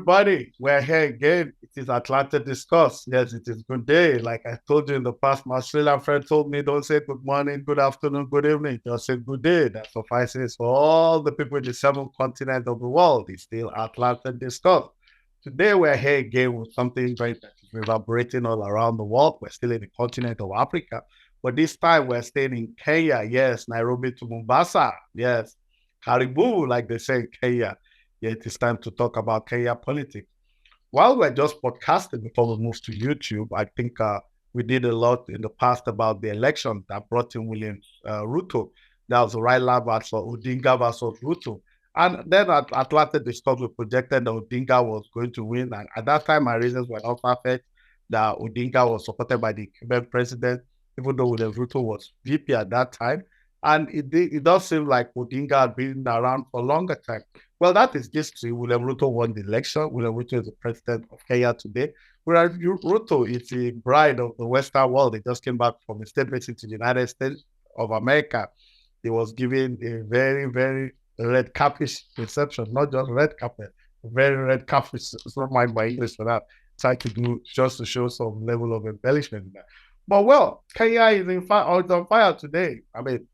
everybody. We're here again. It is Atlanta Discuss. Yes, it is good day. Like I told you in the past, my Australian friend told me, don't say good morning, good afternoon, good evening. Just say good day. That suffices for all the people in the seven continents of the world. It's still Atlanta Discuss. Today, we're here again with something great that is reverberating all around the world. We're still in the continent of Africa, but this time we're staying in Kenya. Yes, Nairobi to Mombasa. Yes, Karibu, like they say in Kenya. Yeah, it is time to talk about Kenya politics. While we're just podcasting before we move to YouTube, I think we did a lot in the past about the election that brought in William Ruto. That was Raila versus Odinga versus Ruto. And then at Atlanta Discuss, we projected that Odinga was going to win. And at that time, my reasons were not perfect, that Odinga was supported by the Cuban president, even though William Ruto was VP at that time. And it does seem like Odinga had been around for a longer time. Well, that is history. William Ruto won the election. William Ruto is the president of Kenya today. Whereas Ruto is a bride of the Western world. He just came back from a state visit to the United States of America. He was given a very, very red carpet reception, not just red carpet, very red carpet. It's not mind my English for that. Try to do just to show some level of embellishment there. But well, Kenya is on fire today. I mean,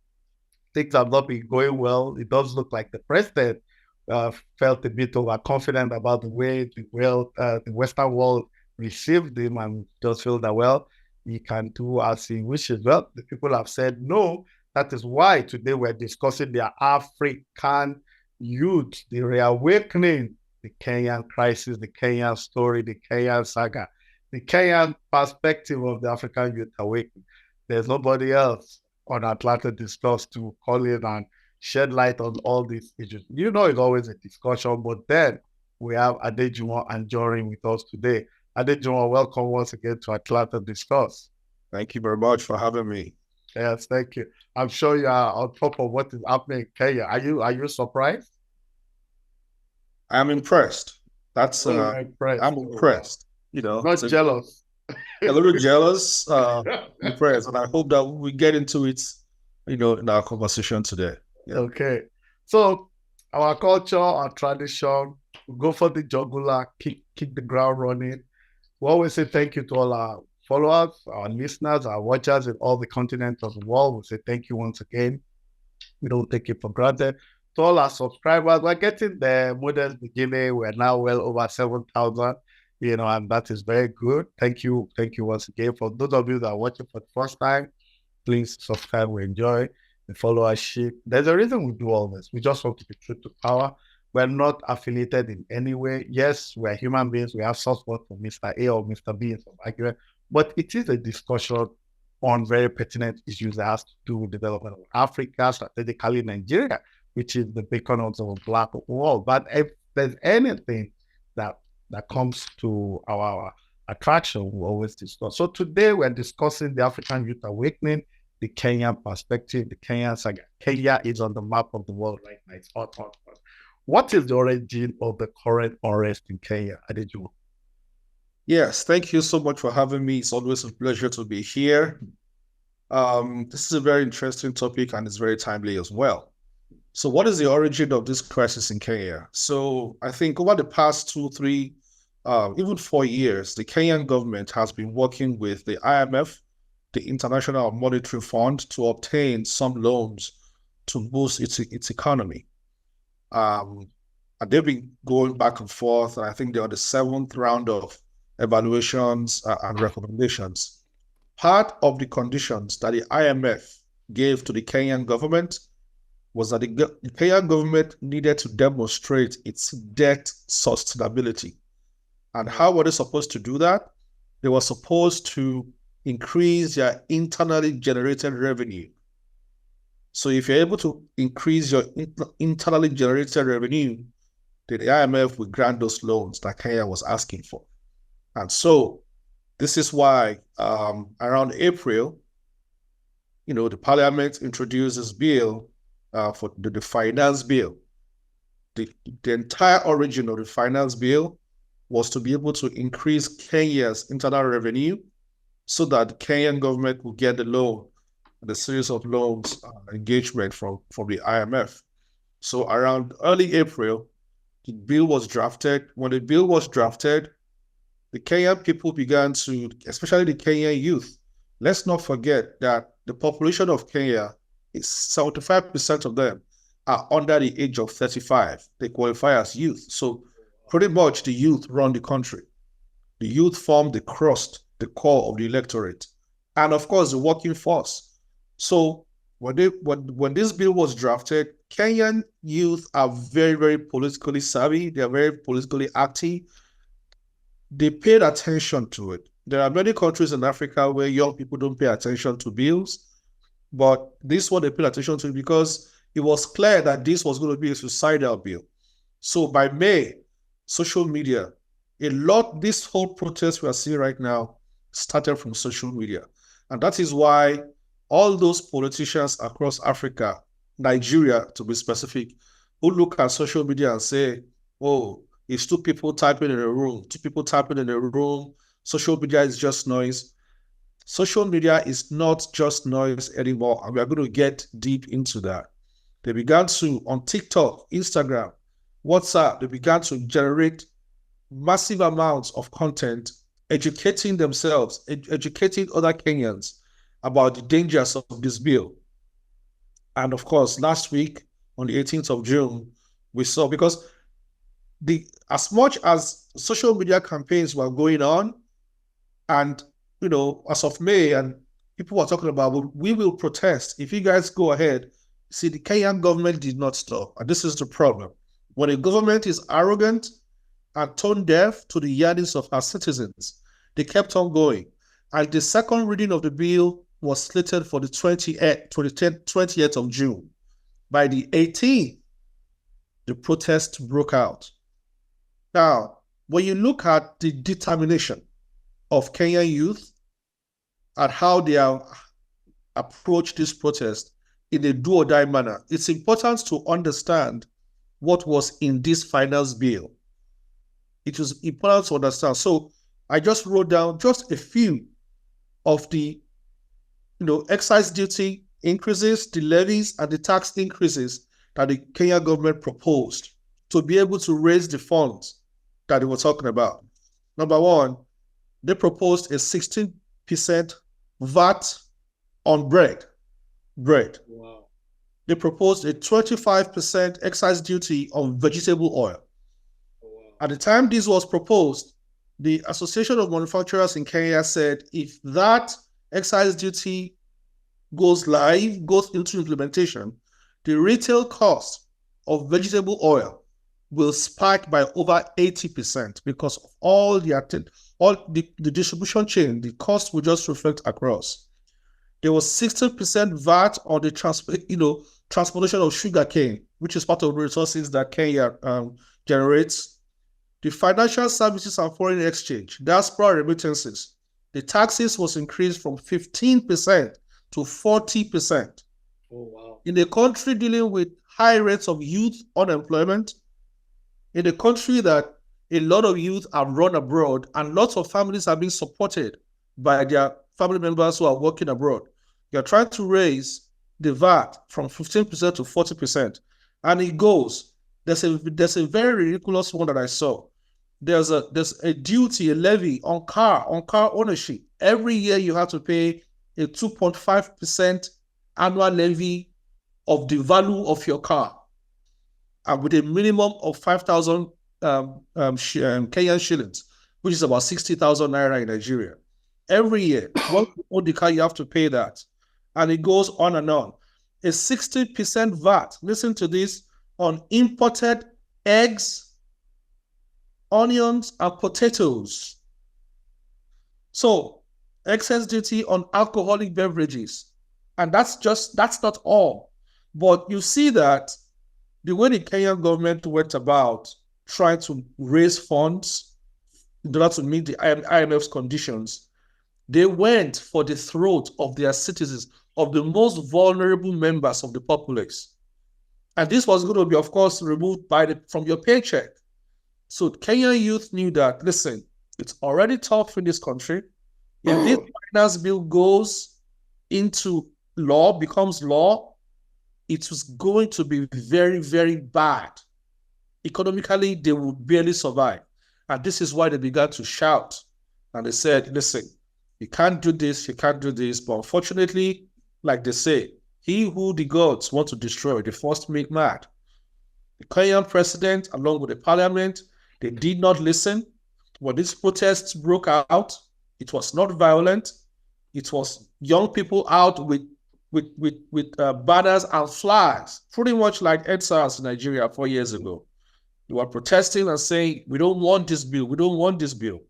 things have not been going well. It does look like the president felt a bit overconfident about the way the Western world received him and just feel that, well, he can do as he wishes. Well, the people have said no. That is why today we're discussing the African youth, the reawakening, the Kenyan crisis, the Kenyan story, the Kenyan saga, the Kenyan perspective of the African youth awakening. There's nobody else on Atlanta Discuss to call in and shed light on all these issues. You know, it's always a discussion, but then we have Adejuwon and Anjoorin with us today. Adejuwon, welcome once again to Atlanta Discuss. Thank you very much for having me. Yes, thank you. I'm sure you are on top of what is happening in Kenya. Are you surprised? I'm impressed. That's impressed. I'm impressed. You know, not jealous. A little jealous, impressed, and I hope that we get into it, you know, in our conversation today. Yeah. Okay, so our culture, our tradition, we go for the jugular, kick the ground running. We always say thank you to all our followers, our listeners, our watchers in all the continents of the world. We say thank you once again. We don't take it for granted. To all our subscribers, we're getting the modest beginning. We're now well over 7,000. You know, and that is very good. Thank you once again. For those of you that are watching for the first time, please subscribe. We enjoy the followership. There's a reason we do all this. We just want to be true to power. We're not affiliated in any way. Yes, we're human beings. We have soft spot for Mr. A or Mr. B in some argument, but it is a discussion on very pertinent issues that has to do with development of Africa, strategically Nigeria, which is the beacon of the black world. But if there's anything that comes to our attraction, we always discuss. So today we're discussing the African youth awakening, the Kenyan perspective, the Kenyan saga. Kenya is on the map of the world right now. It's hot. What is the origin of the current unrest in Kenya, Adejuwon? Yes, thank you so much for having me. It's always a pleasure to be here. This is a very interesting topic and it's very timely as well. So what is the origin of this crisis in Kenya? So I think over the past 2, 3, even 4 years, the Kenyan government has been working with the IMF, the International Monetary Fund, to obtain some loans to boost its economy. And they've been going back and forth, and I think they're on the 7th round of evaluations and recommendations. Part of the conditions that the IMF gave to the Kenyan government was that the Kenyan government needed to demonstrate its debt sustainability. And how were they supposed to do that? They were supposed to increase their internally generated revenue. So if you're able to increase your internally generated revenue, the IMF will grant those loans that Kenya was asking for. And so this is why around April, you know, the parliament introduced this bill for the finance bill. The entire origin of the finance bill was to be able to increase Kenya's internal revenue so that the Kenyan government will get the loan, the series of loans engagement from the IMF. So around early April, the bill was drafted. When the bill was drafted, the Kenyan people began to, especially the Kenyan youth, let's not forget that the population of Kenya is 75% of them are under the age of 35. They qualify as youth. So pretty much the youth run the country. The youth form the crust, the core of the electorate, and of course the working force. So when this bill was drafted, Kenyan youth are very, very politically savvy. They are very politically active. They paid attention to it. There are many countries in Africa where young people don't pay attention to bills, but this one they paid attention to because it was clear that this was going to be a suicidal bill. So by May, social media, this whole protest we are seeing right now started from social media. And that is why all those politicians across Africa, Nigeria to be specific, who look at social media and say, oh, it's two people typing in a room, social media is just noise. Social media is not just noise anymore, and we are going to get deep into that. They began to, on TikTok, Instagram, WhatsApp, they began to generate massive amounts of content, educating themselves, educating other Kenyans about the dangers of this bill. And of course, last week, on the 18th of June, we saw, because as much as social media campaigns were going on, and as of May, and people were talking about, well, we will protest if you guys go ahead. See, the Kenyan government did not stop, and this is the problem. When a government is arrogant and tone deaf to the yearnings of our citizens, they kept on going. And the second reading of the bill was slated for the 20th of June. By the 18th, the protest broke out. Now, when you look at the determination of Kenyan youth and how they have approached this protest in a do-or-die manner, it's important to understand what was in this finance bill. It was important to understand. So I just wrote down just a few of the excise duty increases, the levies, and the tax increases that the Kenya government proposed to be able to raise the funds that they were talking about. Number one, they proposed a 16% VAT on bread. Wow. They proposed a 25% excise duty on vegetable oil. Wow. At the time this was proposed, the Association of Manufacturers in Kenya said if that excise duty goes into implementation, the retail cost of vegetable oil will spike by over 80% because of all the distribution chain. The cost will just reflect across. There was 60% VAT on the transportation of sugarcane, which is part of the resources that Kenya generates. The financial services and foreign exchange, diaspora remittances, the taxes was increased from 15% to 40%. Oh, wow. In a country dealing with high rates of youth unemployment, in a country that a lot of youth are run abroad and lots of families are being supported by their family members who are working abroad, you're trying to raise the VAT from 15% to 40%. And it goes, there's a very ridiculous one that I saw. There's a duty, a levy on car ownership. Every year you have to pay a 2.5% annual levy of the value of your car, and with a minimum of 5,000 Kenyan shillings, which is about 60,000 naira in Nigeria. Every year, once you own the car, you have to pay that. And it goes on and on. A 60% VAT, listen to this, on imported eggs, onions, and potatoes. So, excess duty on alcoholic beverages. And that's not all. But you see that the way the Kenyan government went about trying to raise funds in order to meet the IMF's conditions, they went for the throat of their citizens, of the most vulnerable members of the populace. And this was going to be, of course, removed from your paycheck. So Kenyan youth knew that, listen, it's already tough in this country. If this finance bill goes into law, becomes law, it was going to be very, very bad economically, they would barely survive. And this is why they began to shout. And they said, listen, you can't do this, you can't do this. But unfortunately, like they say, he who the gods want to destroy, they first make mad. The Kenyan president, along with the parliament, they did not listen. When these protests broke out, it was not violent. It was young people out with banners and flags, pretty much like EdSARS in Nigeria 4 years ago. They were protesting and saying, we don't want this bill, we don't want this bill.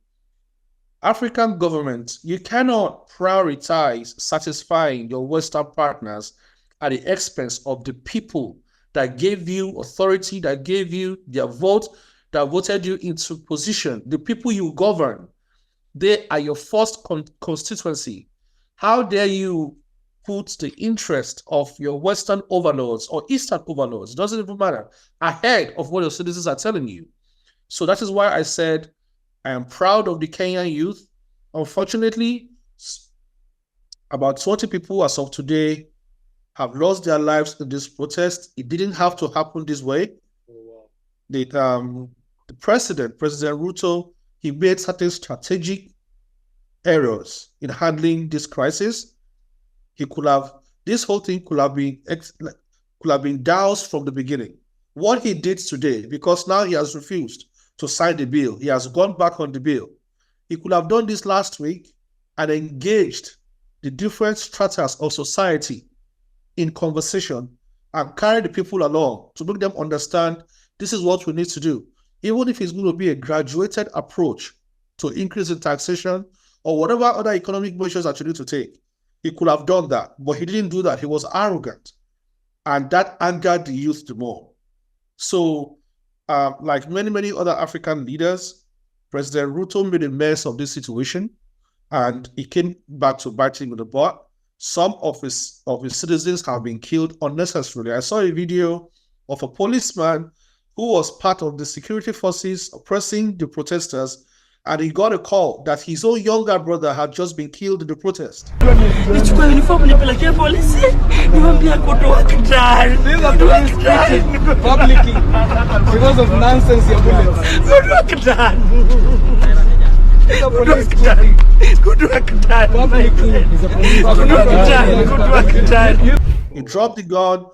African governments, you cannot prioritize satisfying your Western partners at the expense of the people that gave you authority, that gave you their vote, that voted you into position. The people you govern, they are your first constituency. How dare you put the interest of your Western overlords or Eastern overlords, doesn't even matter, ahead of what your citizens are telling you? So that is why I said I am proud of the Kenyan youth. Unfortunately, about 20 people as of today have lost their lives in this protest. It didn't have to happen this way. The President Ruto, he made certain strategic errors in handling this crisis. This whole thing could have been doused from the beginning. What he did today, because now he has refused to sign the bill, he has gone back on the bill. He could have done this last week and engaged the different stratas of society in conversation and carry the people along to make them understand this is what we need to do. Even if it's going to be a graduated approach to increase in taxation or whatever other economic measures that you need to take, he could have done that, but he didn't do that. He was arrogant, and that angered the youth the more. So, like many other African leaders, President Ruto made a mess of this situation, and he came back to biting with the butt. Some of his citizens have been killed unnecessarily. I saw a video of a policeman who was part of the security forces oppressing the protesters, and he got a call that his own younger brother had just been killed in the protest. Publicly, because of nonsense, your bullets. He dropped the gun,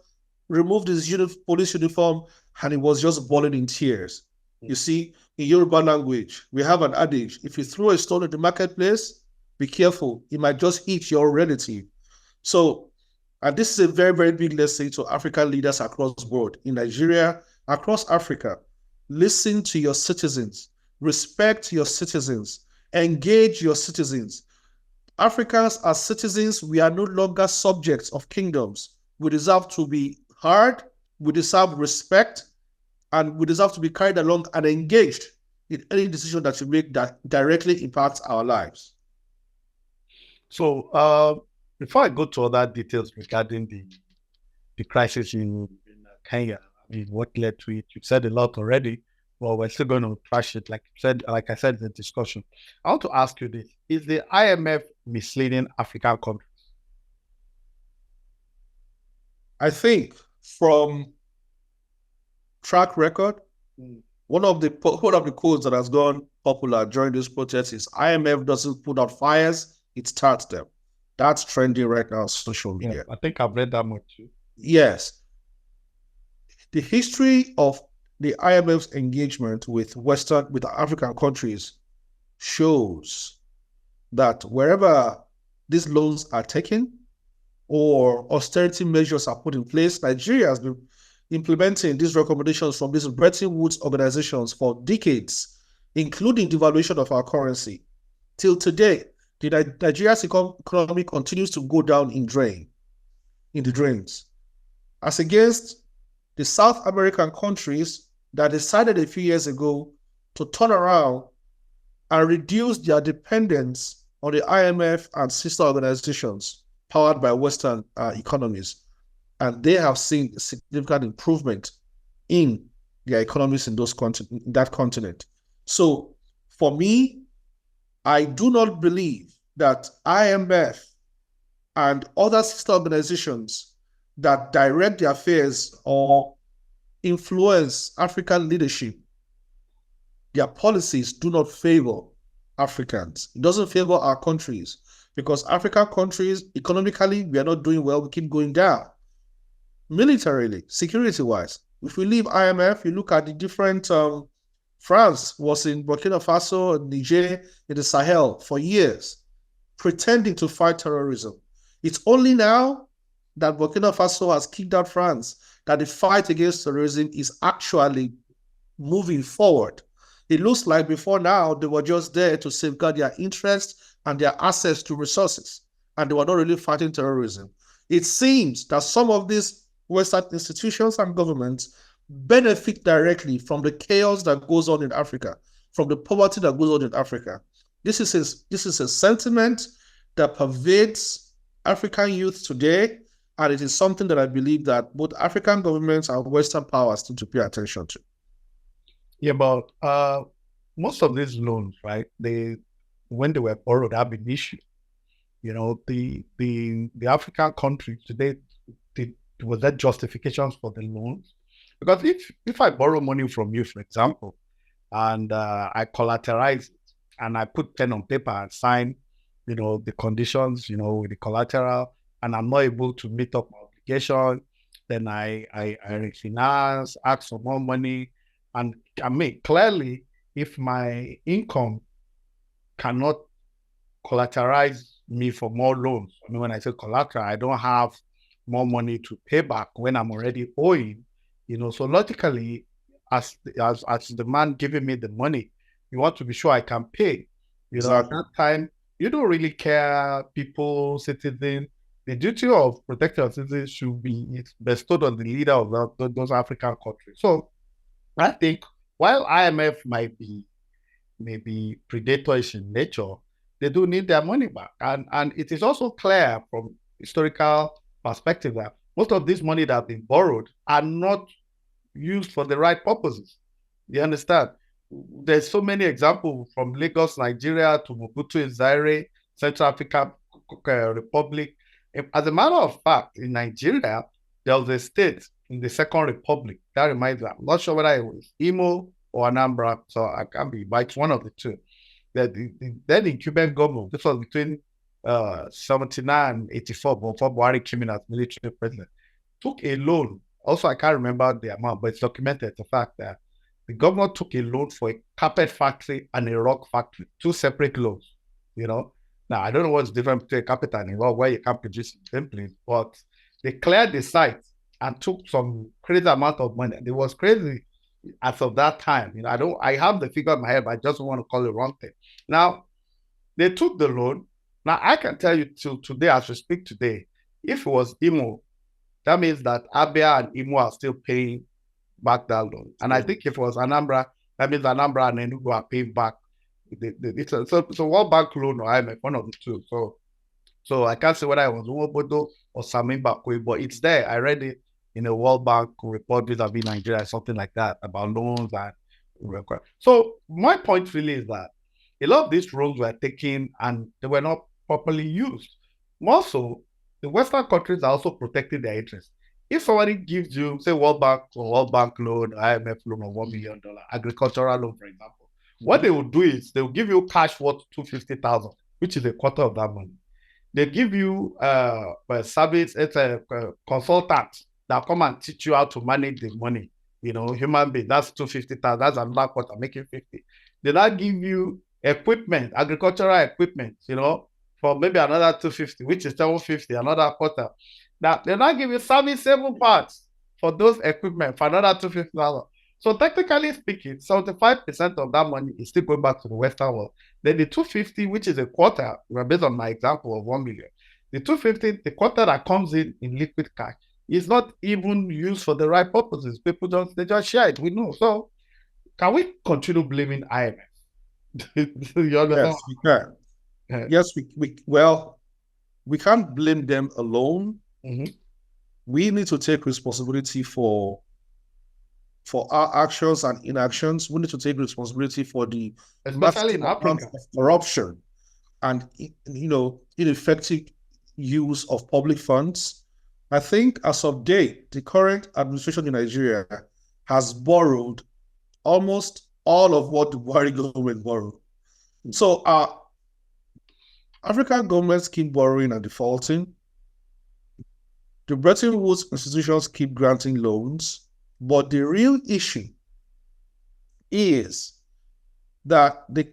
removed his police uniform, and he was just bawling in tears. You see, in Yoruba language, we have an adage: if you throw a stone at the marketplace, be careful, it might just hit your relative. So, and this is a very, very big lesson to African leaders across the board, in Nigeria, across Africa. Listen to your citizens, respect your citizens, engage your citizens. Africans as citizens, we are no longer subjects of kingdoms. We deserve to be heard, we deserve respect, and we deserve to be carried along and engaged in any decision that you make that directly impacts our lives. So before I go to other details regarding the crisis in Kenya, I mean, what led to it, you've said a lot already, but we're still going to trash it. Like I said in the discussion, I want to ask you this: is the IMF misleading African countries? I think from track record, one of the quotes that has gone popular during this protest is IMF doesn't put out fires, it starts them. That's trending right now on social media. Yeah, I think I've read that much too. Yes. The history of the IMF's engagement with African countries shows that wherever these loans are taken or austerity measures are put in place, Nigeria has been implementing these recommendations from these Bretton Woods organizations for decades, including devaluation of our currency. Till today, Nigeria's economy continues to go down in the drains. As against the South American countries that decided a few years ago to turn around and reduce their dependence on the IMF and sister organizations powered by Western economies. And they have seen significant improvement in their economies in that continent. So for me, I do not believe that IMF and other sister organizations that direct the affairs or influence African leadership, their policies do not favor Africans. It doesn't favor our countries because African countries, economically, we are not doing well. We keep going down. Militarily, security-wise, if we leave IMF, you look at the different, France was in Burkina Faso and Niger in the Sahel for years, pretending to fight terrorism. It's only now that Burkina Faso has kicked out France that the fight against terrorism is actually moving forward. It looks like before now, they were just there to safeguard their interests and their access to resources, and they were not really fighting terrorism. It seems that some of these Western institutions and governments benefit directly from the chaos that goes on in Africa, from the poverty that goes on in Africa. This is a sentiment that pervades African youth today, and it is something that I believe that both African governments and Western powers need to pay attention to. Yeah, but most of these loans, right? When they were borrowed, have been issued. You know, the African countries today, was there justifications for the loans? Because if I borrow money from you, for example, and I collateralize it, and I put pen on paper and sign, you know, the conditions, you know, with the collateral, and I'm not able to meet up my obligation, then I refinance, ask for more money. And I mean, clearly, if my income cannot collateralize me for more loans, I mean, when I say collateral, I don't have more money to pay back when I'm already owing, you know. So logically, as the man giving me the money, you want to be sure I can pay. You know, at that time, you don't really care, people, citizens. The duty of protecting citizens should be bestowed on the leader of those African countries. So I think while IMF might be maybe predatorish in nature, they do need their money back. And it is also clear from historical perspective that most of this money that have been borrowed are not used for the right purposes. You understand? There's so many examples from Lagos, Nigeria to Mobutu in Zaire, Central African Republic. As a matter of fact, in Nigeria, there was a state in the Second Republic. That reminds me, I'm not sure whether it was Imo or Anambra, so I can't be, but it's one of the two. Then the incumbent government, this was between 79 and 84, before Buhari came in as military president, took a loan. Also, I can't remember the amount, but it's documented, the fact that the government took a loan for a carpet factory and a rock factory, two separate loans, you know. Now, I don't know what's different between a carpet and a rock, where you can't produce in the same place, but they cleared the site and took some crazy amount of money. And it was crazy as of that time. You know, I have the figure in my head, but I just don't want to call it wrong thing. Now, they took the loan. Now, I can tell you till today, as we speak today, if it was Imo, that means that Abia and Imo are still paying back that loan. And I think if it was Anambra, that means Anambra and Enugu are paying back. So World Bank loan or IMF, one of the two. So I can't say whether it was Uwobodo or Samimba Kwe, but it's there. I read it in a World Bank report vis-a-vis Nigeria, something like that, about loans and so my point really is that a lot of these loans were taken and they were not properly used. More so, the Western countries are also protecting their interests. If somebody gives you, say, World Bank loan, IMF loan of $1 million, agricultural loan, for example, what they will do is they will give you cash worth $250,000, which is a quarter of that money. They give you a service, it's a consultant that come and teach you how to manage the money. You know, human being, that's $250,000, that's another quarter, making 50. They now give you equipment, agricultural equipment, you know, for maybe another 250, which is 750, another quarter. Now, they now give you serviceable parts for those equipment for another $250,000. So technically speaking, 75% of that money is still going back to the Western world. Then the 250, which is a quarter, based on my example of 1 million, the 250, the quarter that comes in liquid cash, is not even used for the right purposes. People they just share it. We know. So can we continue blaming IMF? You understand? Yes, we can. Yes, we can't blame them alone. Mm-hmm. We need to take responsibility for our actions and inactions. We need to take responsibility for the especially in Africa, of corruption and, you know, ineffective use of public funds. I think as of date, the current administration in Nigeria has borrowed almost all of what the Buhari government borrowed. So African governments keep borrowing and defaulting. The Bretton Woods institutions keep granting loans, but the real issue is that the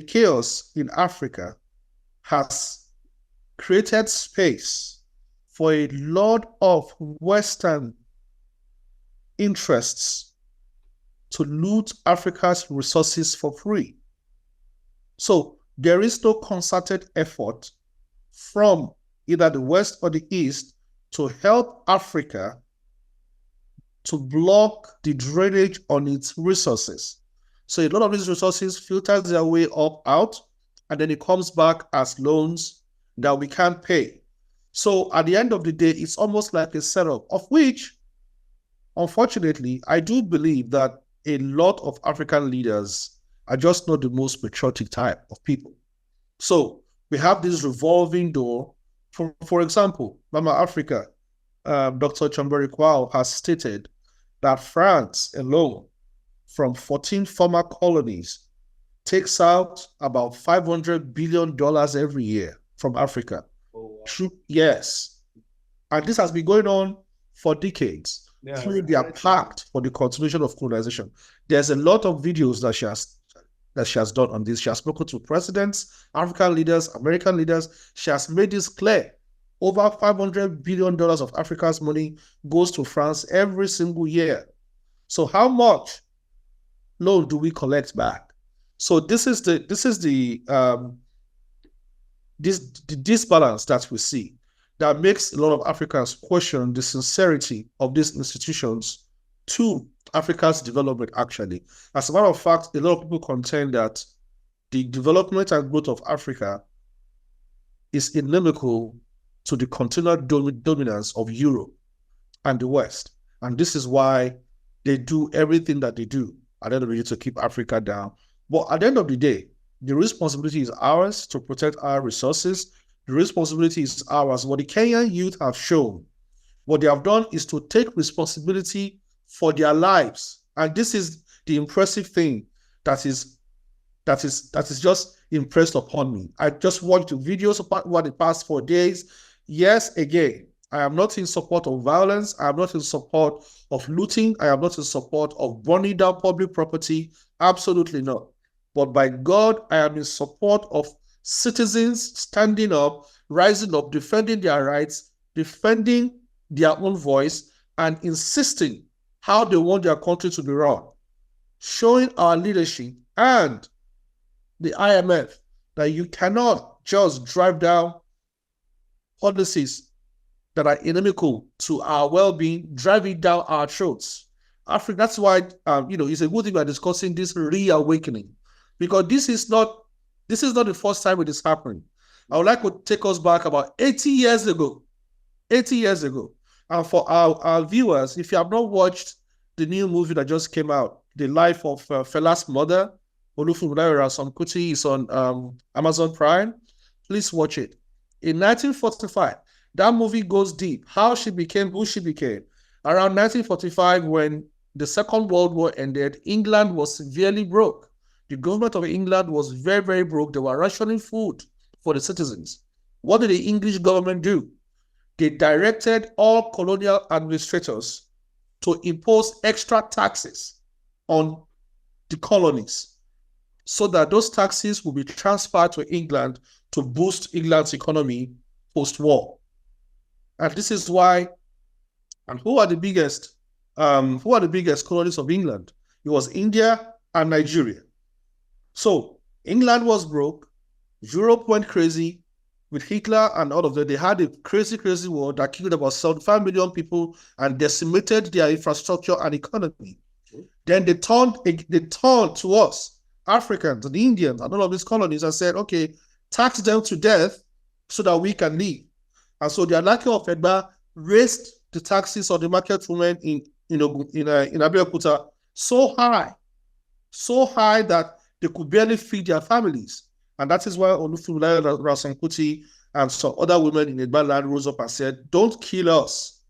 chaos in Africa has created space for a lot of Western interests to loot Africa's resources for free. So there is no concerted effort from either the West or the East to help Africa to block the drainage on its resources. So a lot of these resources filters their way out, and then it comes back as loans that we can't pay. So at the end of the day, it's almost like a setup, of which, unfortunately, I do believe that a lot of African leaders are just not the most patriotic type of people. So we have this revolving door. For example, Mama Africa, Dr. Chamberi Kwao has stated that France alone, from 14 former colonies, takes out about $500 billion every year from Africa. Oh, wow. Yes. And this has been going on for decades through their pact for the continuation of colonization. There's a lot of videos that she has done on this. She has spoken to presidents, African leaders, American leaders. She has made this clear. Over $500 billion of Africa's money goes to France every single year. So how much loan do we collect back? So this is the disbalance that we see that makes a lot of Africans question the sincerity of these institutions to Africa's development, actually. As a matter of fact, a lot of people contend that the development and growth of Africa is inimical to the continual dominance of Europe and the West. And this is why they do everything that they do at the end of the day to keep Africa down. But at the end of the day, the responsibility is ours to protect our resources. The responsibility is ours. What the Kenyan youth have shown, what they have done is to take responsibility for their lives. And this is the impressive thing that is just impressed upon me. I just watched the videos about the past 4 days. Yes, again, I am not in support of violence. I am not in support of looting. I am not in support of burning down public property. Absolutely not. But by God, I am in support of citizens standing up, rising up, defending their rights, defending their own voice, and insisting how they want their country to be run. Showing our leadership and the IMF that you cannot just drive down policies that are inimical to our well-being, driving down our throats. Africa, that's why it's a good thing we're discussing this reawakening, because this is not the first time it is happening. I would like to take us back about 80 years ago. 80 years ago. And for our viewers, if you have not watched the new movie that just came out, The Life of Fela's Mother, Olufunmilayo Ransome-Kuti, is on Amazon Prime. Please watch it. In 1945, that movie goes deep. How she became who she became. Around 1945, when the Second World War ended, England was severely broke. The government of England was very, very broke. They were rationing food for the citizens. What did the English government do? They directed all colonial administrators to impose extra taxes on the colonies so that those taxes will be transferred to England to boost England's economy post-war. And this is why, and who are the biggest colonies of England? It was India and Nigeria. So England was broke, Europe went crazy with Hitler and all of that. They had a crazy, crazy war that killed about 75 million people and decimated their infrastructure and economy. Then they turned to us, Africans and Indians and all of these colonies, and said, okay, tax them to death so that we can live. And so the Alake of Edba raised the taxes on the market women in Abeokuta so high that they could barely feed their families. And that is why Olufunmilayo Ransome-Kuti and some other women in Edba land rose up and said, don't kill us.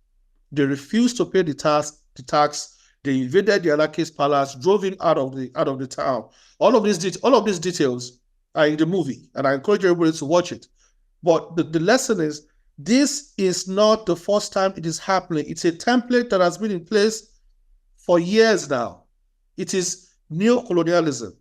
They refused to pay the tax. They invaded the Alaki's palace, drove him out of the town. All of these details are in the movie, and I encourage everybody to watch it. But the lesson is, this is not the first time it is happening. It's a template that has been in place for years now. It is neo-colonialism.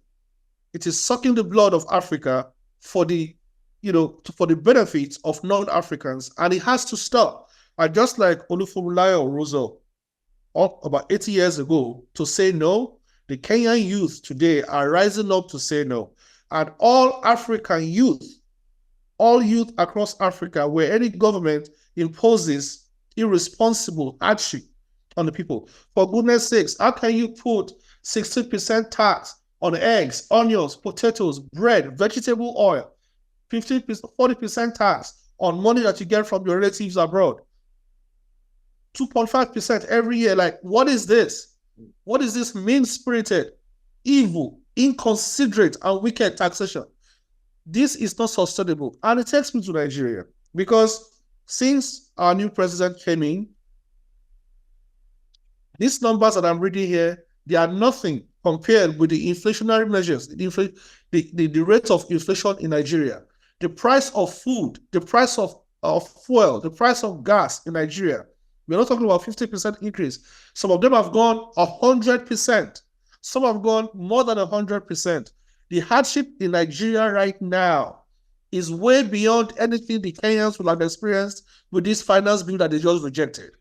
It is sucking the blood of Africa for the benefits of non-Africans, and it has to stop. And just like Olufumulayo Ruto about 80 years ago to say no, the Kenyan youth today are rising up to say no. And all African youth, all youth across Africa, where any government imposes irresponsible hardship on the people, for goodness sakes, how can you put 60% tax on eggs, onions, potatoes, bread, vegetable oil, 15%, 40% tax on money that you get from your relatives abroad, 2.5% every year? Like, what is this? What is this mean-spirited, evil, inconsiderate, and wicked taxation? This is not sustainable. And it takes me to Nigeria, because since our new president came in, these numbers that I'm reading here, they are nothing compared with the inflationary measures, the rate of inflation in Nigeria, the price of food, the price of fuel, the price of gas in Nigeria. We're not talking about 50% increase. Some of them have gone 100%. Some have gone more than 100%. The hardship in Nigeria right now is way beyond anything the Kenyans will have experienced with this finance bill that they just rejected.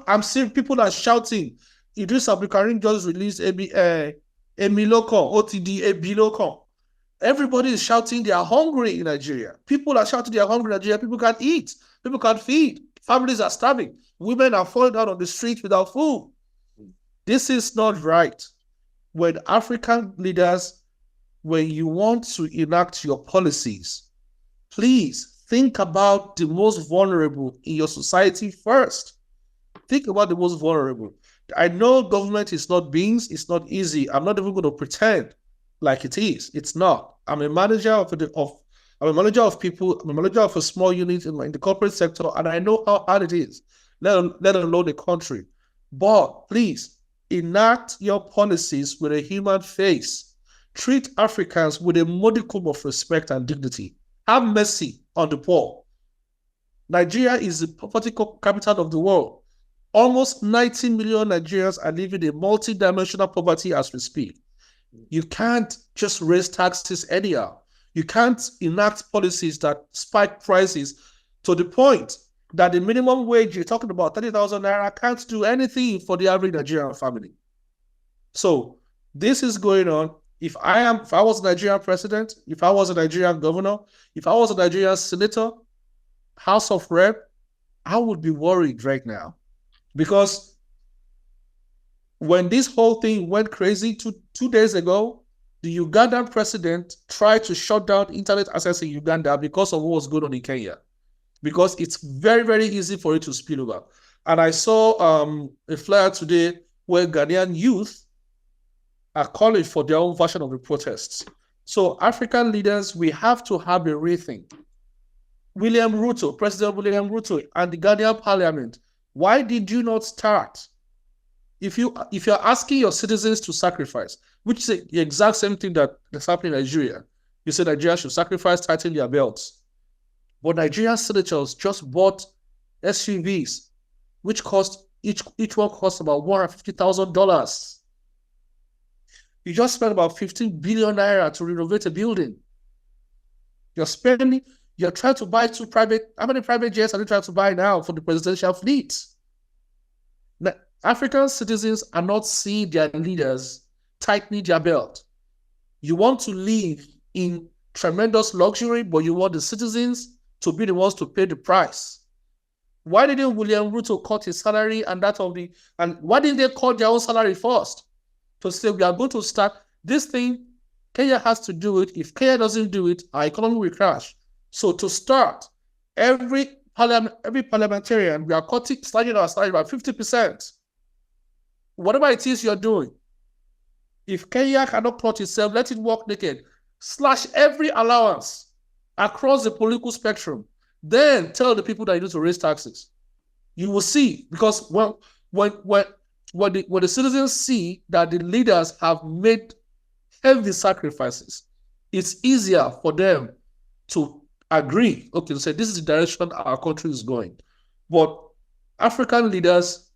I'm seeing people are shouting. Idris Abdulkarim just released Emiloko, OTD, Ebiloko. Everybody is shouting they are hungry in Nigeria. People are shouting they are hungry in Nigeria. People can't eat. People can't feed. Families are starving. Women are falling out on the street without food. This is not right. When African leaders, when you want to enact your policies, please think about the most vulnerable in your society first. Think about the most vulnerable. I know government is not beans. It's not easy. I'm not even going to pretend like it is. It's not. I'm a manager of people. I'm a manager of a small unit in the corporate sector, and I know how hard it is, let alone the country. But please, enact your policies with a human face. Treat Africans with a modicum of respect and dignity. Have mercy on the poor. Nigeria is the poverty capital of the world. Almost 90 million Nigerians are living in multi-dimensional poverty as we speak. You can't just raise taxes anyhow. You can't enact policies that spike prices to the point that the minimum wage, you're talking about 30,000 naira, can't do anything for the average Nigerian family. So this is going on. If I was a Nigerian president, if I was a Nigerian governor, if I was a Nigerian senator, House of Rep, I would be worried right now. Because when this whole thing went crazy two days ago, the Ugandan president tried to shut down internet access in Uganda because of what was going on in Kenya. Because it's very, very easy for it to spill over. And I saw a flyer today where Ghanaian youth are calling for their own version of the protests. So African leaders, we have to have a rethink. President William Ruto, and the Ghanaian parliament, why did you not start? If you're asking your citizens to sacrifice, which is the exact same thing that's happening in Nigeria, you say Nigeria should sacrifice, tighten their belts. But Nigerian senators just bought SUVs, which cost each one costs about $150,000. You just spent about 15 billion naira to renovate a building. You're trying to buy how many private jets are you trying to buy now for the presidential fleet? Now, African citizens are not seeing their leaders tightening their belt. You want to live in tremendous luxury, but you want the citizens to be the ones to pay the price. Why didn't William Ruto cut his salary and why didn't they cut their own salary first? To say we are going to start this thing, Kenya has to do it. If Kenya doesn't do it, our economy will crash. So to start, every parliamentarian, we are sliding our salary by 50%. Whatever it is you're doing, if Kenya cannot plot itself, let it walk naked. Slash every allowance across the political spectrum. Then tell the people that you need to raise taxes. You will see, because when when the citizens see that the leaders have made heavy sacrifices, it's easier for them to agree, okay, to say this is the direction our country is going. But African leaders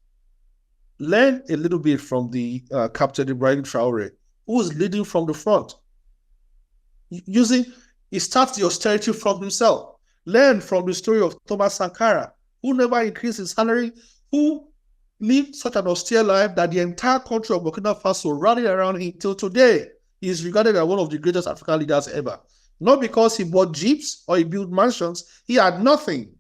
learn a little bit from the Captain Ibrahim Traore, who is leading from the front. He starts the austerity from himself. Learn from the story of Thomas Sankara, who never increased his salary, who lived such an austere life that the entire country of Burkina Faso rallied around him till today. He is regarded as one of the greatest African leaders ever. Not because he bought jeeps or he built mansions. He had nothing.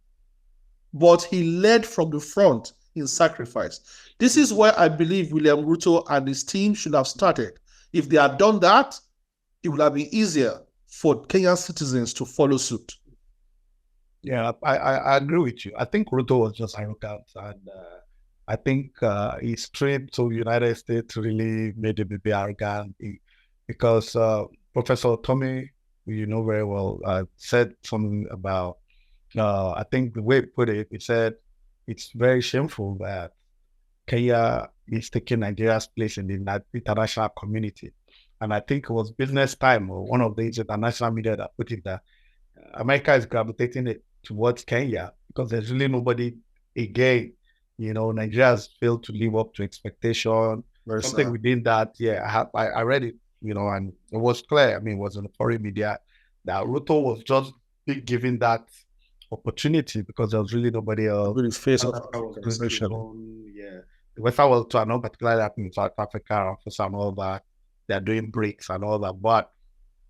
But he led from the front in sacrifice. This is where I believe William Ruto and his team should have started. If they had done that, it would have been easier for Kenyan citizens to follow suit. Yeah, I agree with you. I think Ruto was just arrogant, and I think his trip to United States really made him be arrogant because Professor Tommy, you know very well, said something about, I think the way he put it, he said, it's very shameful that Kenya is taking Nigeria's place in the international community. And I think it was Business Time or one of the international media that put it that America is gravitating it towards Kenya because there's really nobody again. You know, Nigeria has failed to live up to expectation. Something within that, yeah, I read it, you know, and it was clear. I mean, it was in the foreign media that Ruto was just given that opportunity because there was really nobody else. Really face of yeah. The Western world too, not particularly happening in South Africa, and all that. They're doing bricks and all that, but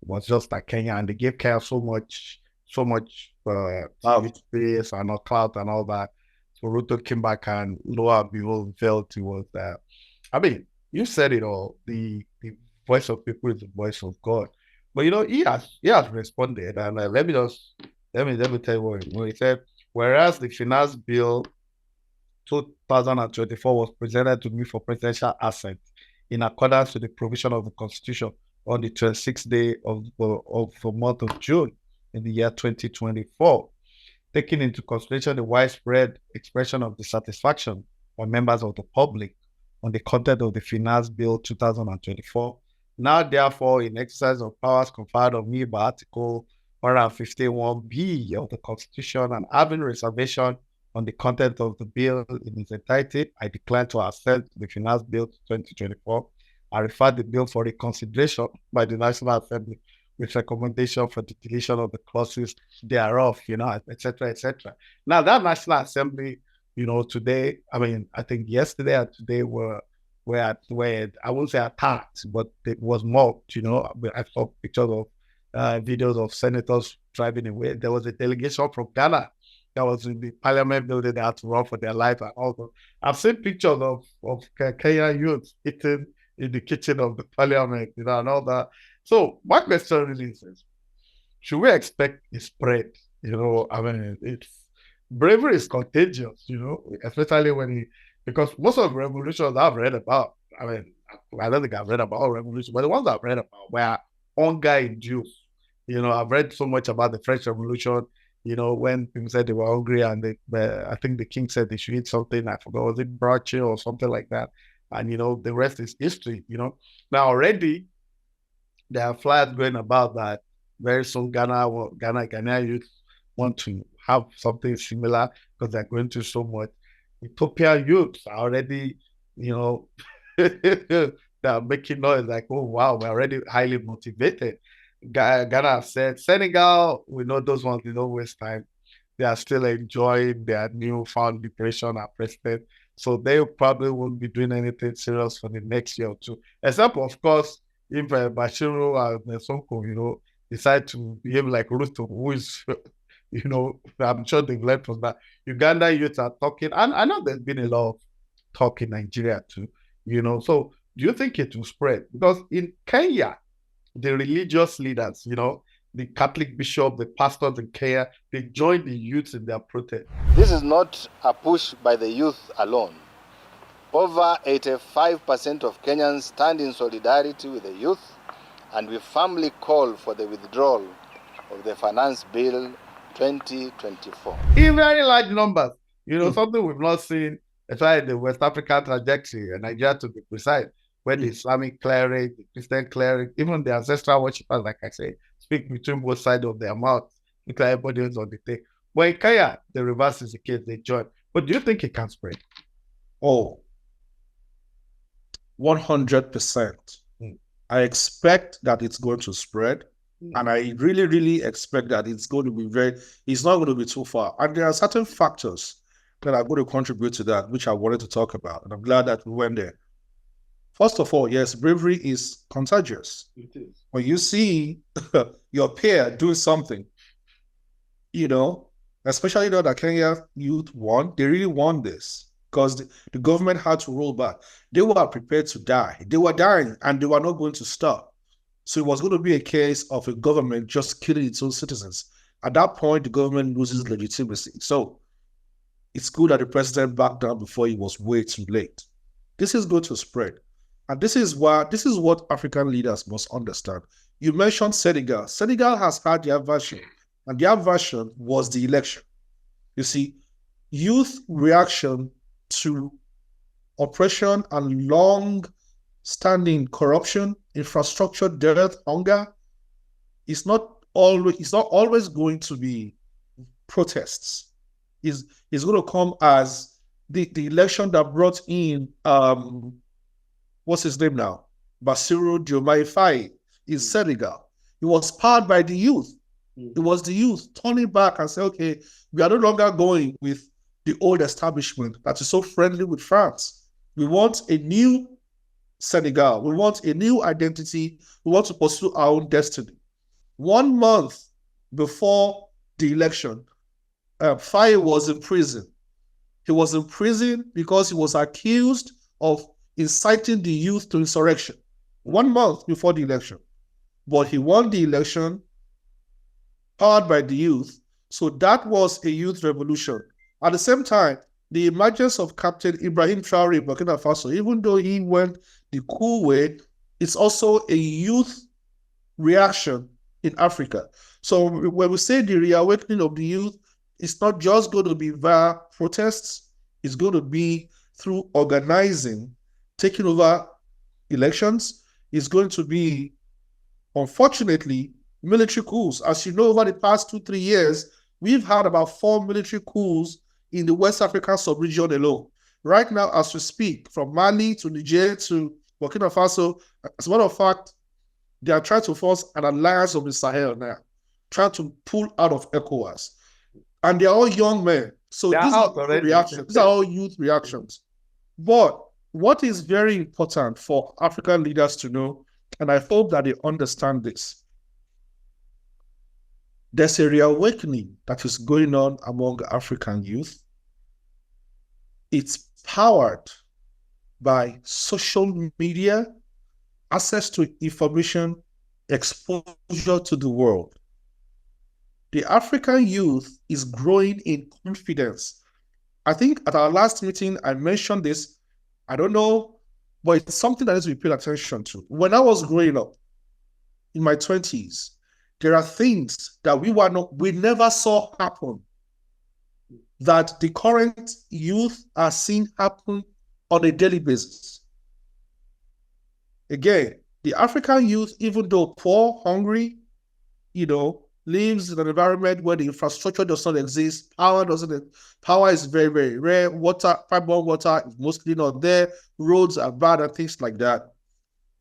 it was just like Kenya, and they gave Kenya so much space and all clout and all that. So Ruto came back and lo and behold, felt it was that. I mean, you said it all. The voice of people is the voice of God. But you know, he has responded, and let me tell you what he said. Whereas the finance bill 2024 was presented to me for presidential assent in accordance with the provision of the Constitution on the 26th day of the month of June in the year 2024, taking into consideration the widespread expression of dissatisfaction by members of the public on the content of the Finance Bill 2024. Now, therefore, in exercise of powers conferred on me by Article 151B of the Constitution and having reservation on the content of the bill in its entirety, I decline to assent to the Finance Bill 2024. I refer the bill for reconsideration by the National Assembly with recommendation for the deletion of the clauses thereof, you know, etc., etc. Now, that National Assembly, you know, today, I mean, I think yesterday and today were I won't say attacked, but it was mocked, you know. I saw pictures of videos of senators driving away. There was a delegation from Ghana that was in the parliament building. They had to run for their life and all that. I've seen pictures of Kenyan youth eating in the kitchen of the parliament, you know, and all that. So my question really is, should we expect a spread? You know, I mean, bravery is contagious, you know, especially because most of the revolutions I've read about, I mean, I don't think I've read about all revolutions, but the ones I've read about were hunger induced. You know, I've read so much about the French Revolution, you know, when people said they were hungry and I think the king said they should eat something. I forgot, was it brunch or something like that? And, you know, the rest is history, you know. Now, already, there are flyers going about that very soon Ghana youth want to have something similar because they're going through so much. Ethiopian youths are already, you know, they are making noise like, oh, wow, we're already highly motivated. Ghana said, Senegal, we know those ones, they don't waste time. They are still enjoying their newfound liberation and president. So they probably won't be doing anything serious for the next year or two. Except, of course, if Bashiru and Sonko, you know, decide to behave like Ruto, who is, you know, I'm sure they've learned from that. Uganda youths are talking, and I know there's been a lot of talk in Nigeria too, you know. So do you think it will spread? Because in Kenya, the religious leaders, you know, the Catholic bishop, the pastors in Kenya, they joined the youths in their protest. This is not a push by the youth alone. Over 85% of Kenyans stand in solidarity with the youth, and we firmly call for the withdrawal of the Finance Bill 2024. In very large numbers, you know, something we've not seen That's why the West African trajectory, and Nigeria to be precise, where the Islamic cleric, the Christian cleric, even the ancestral worshippers, like I say, speak between both sides of their mouth, because everybody is on the take. But in Kenya, the reverse is the case, they join. But do you think it can spread? Oh, 100%. I expect that it's going to spread. And I really, really expect that it's going to be it's not going to be too far. And there are certain factors that are going to contribute to that, which I wanted to talk about. And I'm glad that we went there. First of all, yes, bravery is contagious. It is. When you see your peer doing something, especially now that Kenya youth won, they really won this because the government had to roll back. They were prepared to die. They were dying and they were not going to stop. So it was going to be a case of a government just killing its own citizens. At that point, the government loses legitimacy. So it's good that the president backed down before it was way too late. This is going to spread. And this is what African leaders must understand. You mentioned Senegal. Senegal has had their version, and their version was the election. You see, youth reaction to oppression and long-standing corruption, infrastructure, dearth, hunger, it's not always going to be protests. It's going to come as the election that brought in what's his name now? Bassirou Diomaye Faye in Senegal. It was powered by the youth. It was the youth turning back and saying, okay, we are no longer going with the old establishment that is so friendly with France. We want a new Senegal. We want a new identity. We want to pursue our own destiny. 1 month before the election, Faye was in prison. He was in prison because he was accused of inciting the youth to insurrection 1 month before the election. But he won the election powered by the youth. So that was a youth revolution. At the same time, the emergence of Captain Ibrahim Traore in Burkina Faso, even though he went the cool way, it's also a youth reaction in Africa. So when we say the reawakening of the youth, it's not just going to be via protests, it's going to be through organizing, taking over elections. It's going to be, unfortunately, military coups. As you know, over the past 2-3 years, we've had about 4 military coups in the West African sub-region alone. Right now, as we speak, from Mali to Niger to Burkina Faso, as a matter of fact, they are trying to force an alliance of the Sahel now, trying to pull out of ECOWAS. And they're all young men. So these are all youth reactions. But what is very important for African leaders to know, and I hope that they understand this, there's a reawakening that is going on among African youth. It's powered by social media, access to information, exposure to the world. The African youth is growing in confidence. I think at our last meeting, I mentioned this. I don't know, but it's something that needs to be paid attention to. When I was growing up in my 20s, there are things that we never saw happen that the current youth are seeing happen on a daily basis. Again, the African youth, even though poor, hungry, lives in an environment where the infrastructure does not exist, power is very, very rare, pipeline water is mostly not there, roads are bad and things like that.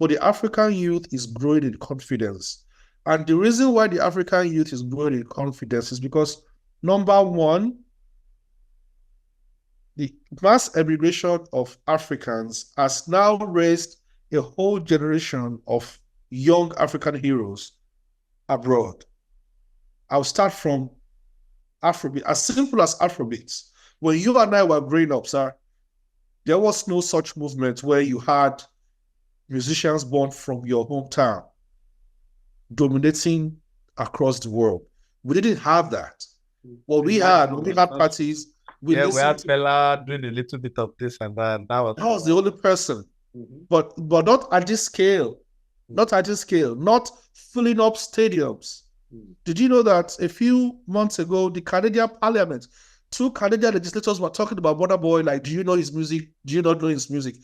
But the African youth is growing in confidence. And the reason why the African youth is growing in confidence is because, number one, the mass emigration of Africans has now raised a whole generation of young African heroes abroad. I'll start from Afrobeat, as simple as Afrobeats. When you and I were growing up, sir, there was no such movement where you had musicians born from your hometown dominating across the world. We didn't have that. What we had parties. We had Fela doing a little bit of this and that. That was the only person. But not at this scale. Not at this scale. Not filling up stadiums. Did you know that a few months ago, the Canadian Parliament 2 Canadian legislators were talking about Burna Boy, like, do you know his music? Do you not know his music?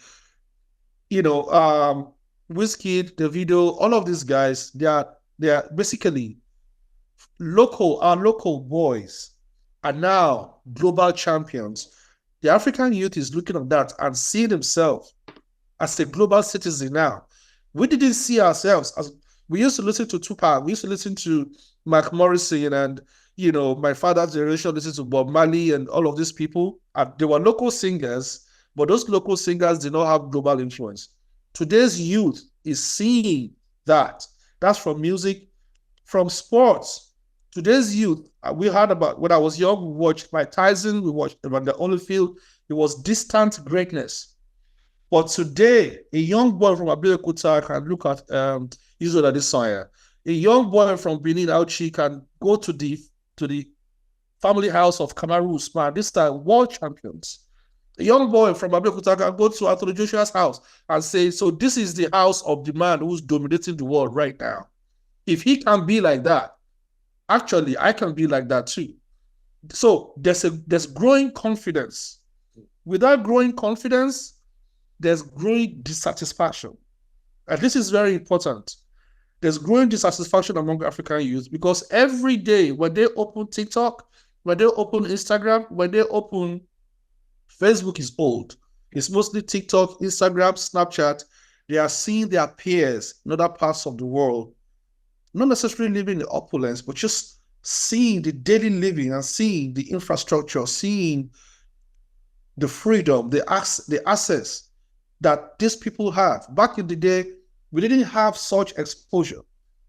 You know, Wizkid, Davido, all of these guys, they are basically our local boys are now global champions. The African youth is looking at that and seeing himself as a global citizen now. We didn't see ourselves as, we used to listen to Tupac, we used to listen to Mark Morrison, and you know, my father's generation listened to Bob Marley and all of these people. And they were local singers, but those local singers did not have global influence. Today's youth is seeing that. That's from music, from sports. Today's youth, we heard about, when I was young, we watched Mike Tyson, we watched Evander Holyfield. It was distant greatness. But today, a young boy from Abeokuta can look at Israel Adesanya. A young boy from Benin Auchi can go to the family house of Kamaru Usman. These are world champions. A young boy from Abeokuta can go to Anthony Joshua's house and say, so this is the house of the man who's dominating the world right now. If he can be like that, actually, I can be like that too. So there's growing confidence. Without growing confidence, there's growing dissatisfaction. And this is very important. There's growing dissatisfaction among African youth because every day when they open TikTok, when they open Instagram, when they open Facebook is old. It's mostly TikTok, Instagram, Snapchat. They are seeing their peers in other parts of the world, not necessarily living in opulence, but just seeing the daily living and seeing the infrastructure, seeing the freedom, the access that these people have. Back in the day, we didn't have such exposure.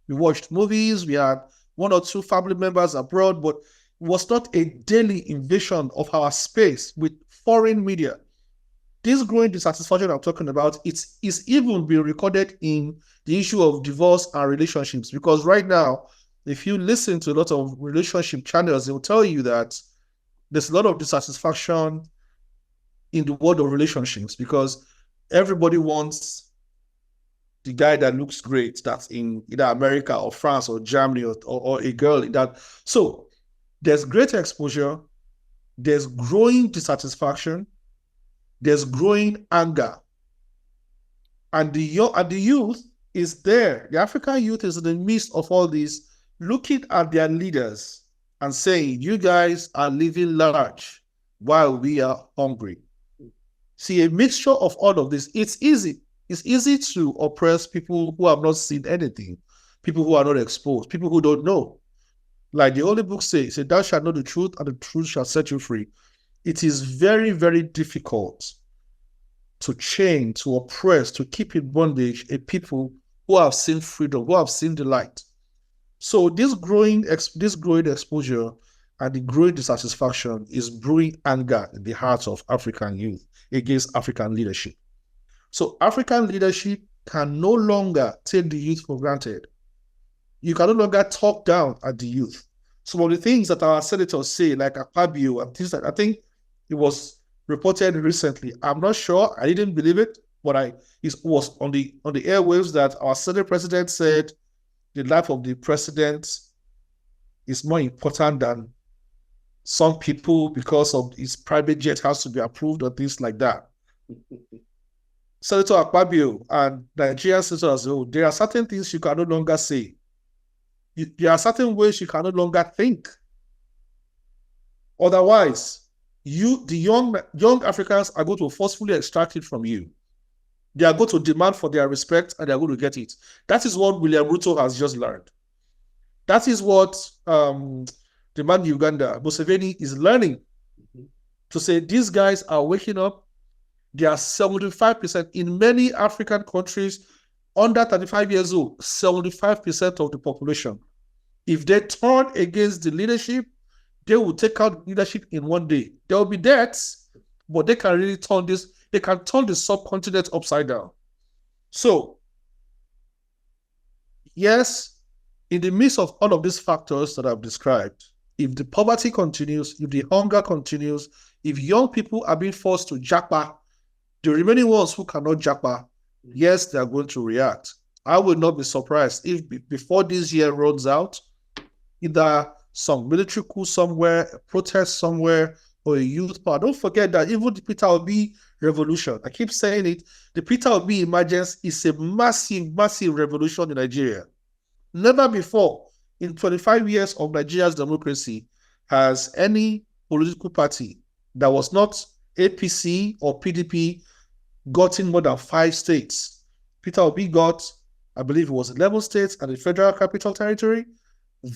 We watched movies, we had 1 or 2 family members abroad, but it was not a daily invasion of our space with foreign media. This growing dissatisfaction I'm talking about, it's even being recorded in the issue of divorce and relationships. Because right now, if you listen to a lot of relationship channels, they will tell you that there's a lot of dissatisfaction in the world of relationships because everybody wants the guy that looks great, that's in either America or France or Germany or a girl in that. So there's greater exposure, there's growing dissatisfaction, there's growing anger. And the youth is there. The African youth is in the midst of all this, looking at their leaders and saying, you guys are living large while we are hungry. See, a mixture of all of this. It's easy. It's easy to oppress people who have not seen anything, people who are not exposed, people who don't know. Like the Holy Book says, thou shalt know the truth, and the truth shall set you free. It is very, very difficult to chain, to oppress, to keep in bondage a people who have seen freedom, who have seen the light. So this growing exposure and the growing dissatisfaction is brewing anger in the hearts of African youth against African leadership. So African leadership can no longer take the youth for granted. You can no longer talk down at the youth. Some of the things that our senators say, like Akpabio and things like that, I think it was reported recently. I'm not sure. I didn't believe it, but it was on the airwaves that our Senate president said the life of the president is more important than some people because of his private jet has to be approved or things like that. Senator Akpabio and Nigerian senators as well, there are certain things you can no longer say. There are certain ways you can no longer think. Otherwise, the young Africans are going to forcefully extract it from you. They are going to demand for their respect and they are going to get it. That is what William Ruto has just learned. That is what the man in Uganda, Museveni, is learning. To say these guys are waking up. They are 75% in many African countries under 35 years old, 75% of the population. If they turn against the leadership, they will take out leadership in one day. There will be deaths, but they can really turn this, they can turn the subcontinent upside down. So, yes, in the midst of all of these factors that I've described, if the poverty continues, if the hunger continues, if young people are being forced to japa, the remaining ones who cannot japa, yes, they are going to react. I would not be surprised if before this year runs out, either some military coup somewhere, a protest somewhere, or a youth power. Don't forget that even the Peter Obi revolution, I keep saying it, the Peter Obi emergence is a massive, massive revolution in Nigeria. Never before in 25 years of Nigeria's democracy has any political party that was not APC or PDP gotten more than 5 states. Peter Obi got, I believe it was 11 states and the Federal Capital Territory.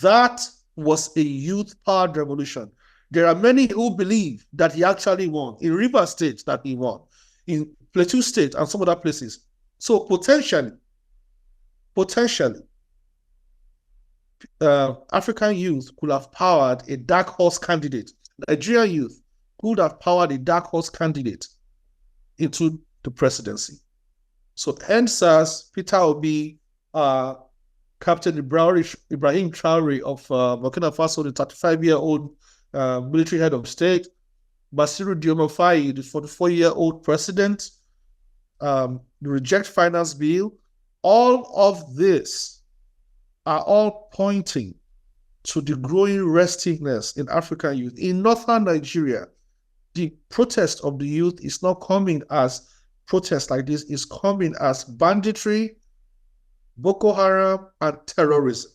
That was a youth-powered revolution. There are many who believe that he actually won. In Rivers State that he won. In Plateau State and some other places. So potentially, African youth could have powered a dark horse candidate. Nigerian youth could have powered a dark horse candidate into the presidency. So NSAS, Peter Obi, Captain Ibrahim Traore of Burkina Faso, the 35-year-old military head of state, Basiru Diomaye Faye, the 44-year-old president, the Reject Finance Bill, all of this are all pointing to the growing restlessness in African youth. In northern Nigeria, the protest of the youth is not coming as protests like this, is coming as banditry, Boko Haram, and terrorism.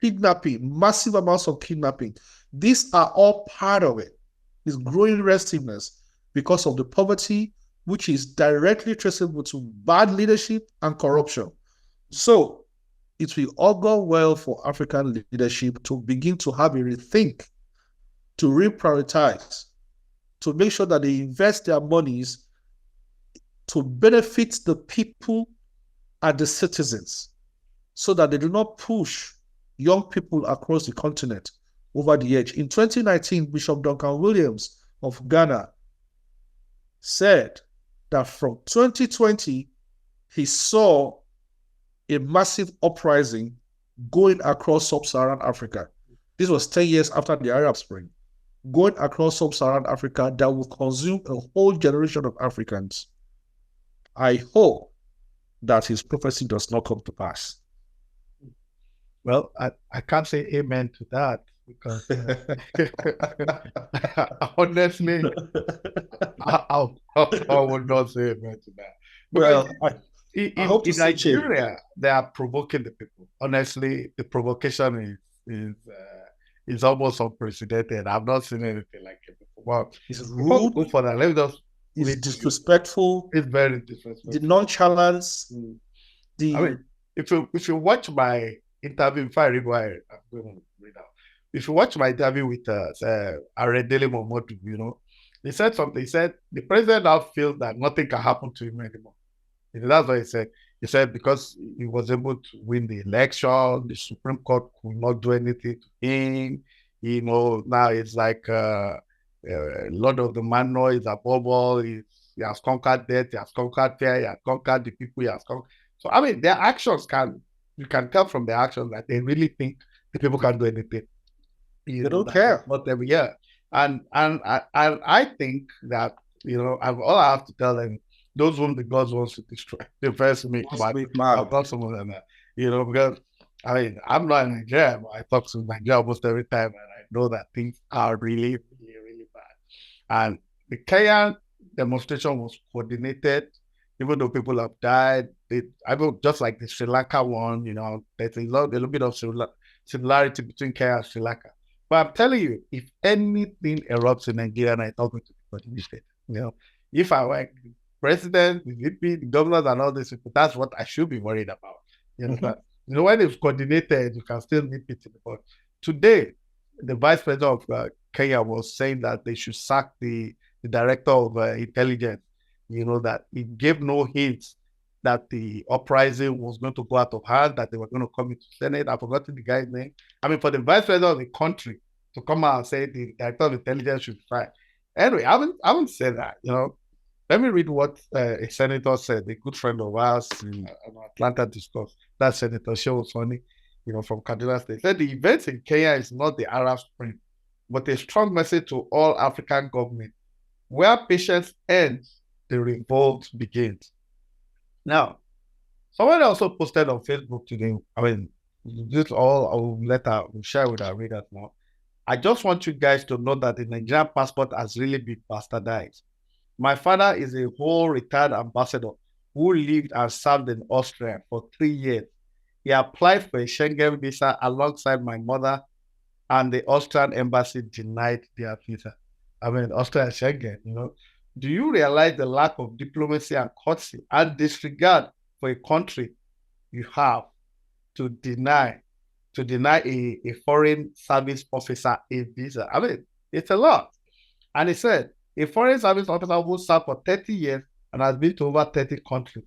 Kidnapping, massive amounts of kidnapping. These are all part of it. This growing restlessness because of the poverty, which is directly traceable to bad leadership and corruption. So it will all go well for African leadership to begin to have a rethink, to reprioritize, to make sure that they invest their monies to benefit the people and the citizens, so that they do not push young people across the continent over the edge. In 2019, Bishop Duncan Williams of Ghana said that from 2020, he saw a massive uprising going across sub-Saharan Africa. This was 10 years after the Arab Spring, going across sub-Saharan Africa that will consume a whole generation of Africans. I hope that his prophecy does not come to pass. Well, I can't say amen to that because honestly, I would not say amen to that. Well, in Nigeria, they are provoking the people. Honestly, the provocation is almost unprecedented. I've not seen anything like it before. Well, it's rude. For that, let me just. It's disrespectful. It's very disrespectful. The nonchalance. I mean, if you watch my interview, if I read why I'm going to read out. If you watch my interview with Adejuwon, you know, he said something. He said the president now feels that nothing can happen to him anymore. You know, that's what he said. He said because he was able to win the election, the Supreme Court could not do anything to him. You know, now it's like a lot of the man noise above all. He has conquered death, he has conquered fear, he has conquered the people, he has conquered. So, I mean, their actions you can tell from their actions that they really think the people can do anything. They don't care. Not every year. And I think that, you know, all I have to tell them, those whom the gods wants to destroy, they first make mad. I've got some of them, you know, because, I mean, I'm not in Nigeria, but I talk to Nigeria almost every time, and I know that things are really, really, really bad. And the Kenyan demonstration was coordinated, even though people have died. I mean, just like the Sri Lanka one, you know, there's a little bit of similarity between Kenya and Sri Lanka. But I'm telling you, if anything erupts in Nigeria, and I talk to the coordinated, you know, if I were president, the VP, the governors, and all this, that's what I should be worried about. You know, but, you know, when it's coordinated, you can still nip it in the bud. Today, the vice president of Kenya was saying that they should sack the director of intelligence. You know, that he gave no hints that the uprising was going to go out of hand, that they were going to come into Senate. I've forgotten the guy's name. I mean, for the vice president of the country to come out and say the director of intelligence should be fired. Anyway, I haven't said that, you know. Let me read what a senator said, a good friend of ours in Atlanta discussed. That Senator Shehu Sani, you know, from Kaduna State, said the events in Kenya is not the Arab Spring, but a strong message to all African governments. Where patience ends, the revolt begins. Now, someone also posted on Facebook today, I mean, this all I'll share with our readers now. I just want you guys to know that the Nigerian passport has really been bastardized. My father is a whole retired ambassador who lived and served in Austria for 3 years. He applied for a Schengen visa alongside my mother, and the Austrian embassy denied their visa. I mean, Austria and Schengen, you know. Do you realize the lack of diplomacy and courtesy and disregard for a country you have to deny a foreign service officer a visa? I mean, it's a lot. And he said, a foreign service officer who served for 30 years and has been to over 30 countries,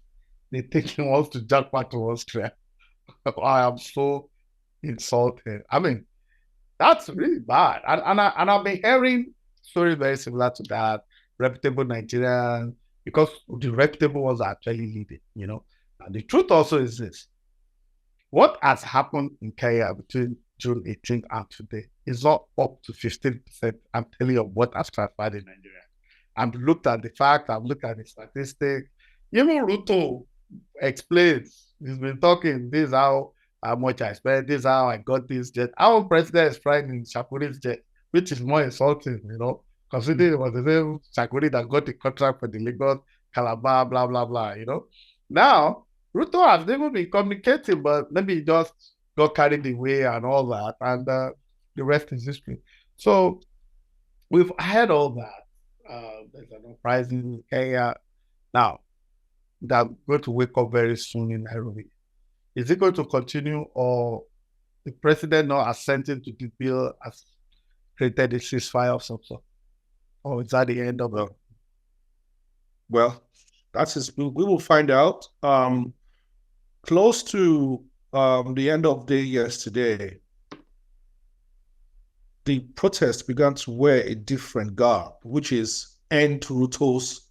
they think he wants to jump back to Austria. I am so insulted. I mean, that's really bad. And I've been hearing stories very similar to that. Reputable Nigerians, because the reputable ones are actually leading, you know. And the truth also is this. What has happened in Kenya between June 18th and today is not up to 15%. I'm telling you what has transpired in Nigeria. I've looked at the fact, I've looked at the statistics. Even Ruto explains, he's been talking, this is how much I spent, this is how I got this jet. Our president is flying in Shakuri's jet, which is more insulting, you know, considering it was the same Shakuri that got the contract for the Lagos, Calabar, blah, blah, blah, you know. Now, Ruto has never been communicating, but maybe he just got carried away and all that, and the rest is history. So we've had all that. There's an uprising in Kenya. Now, they're going to wake up very soon in Nairobi. Is it going to continue, or the president not assenting to the bill has created a ceasefire of some sort? Or is that the end of it? Well, that's his, we will find out. Close to the end of day yesterday, the protest began to wear a different garb, which is end to Ruto's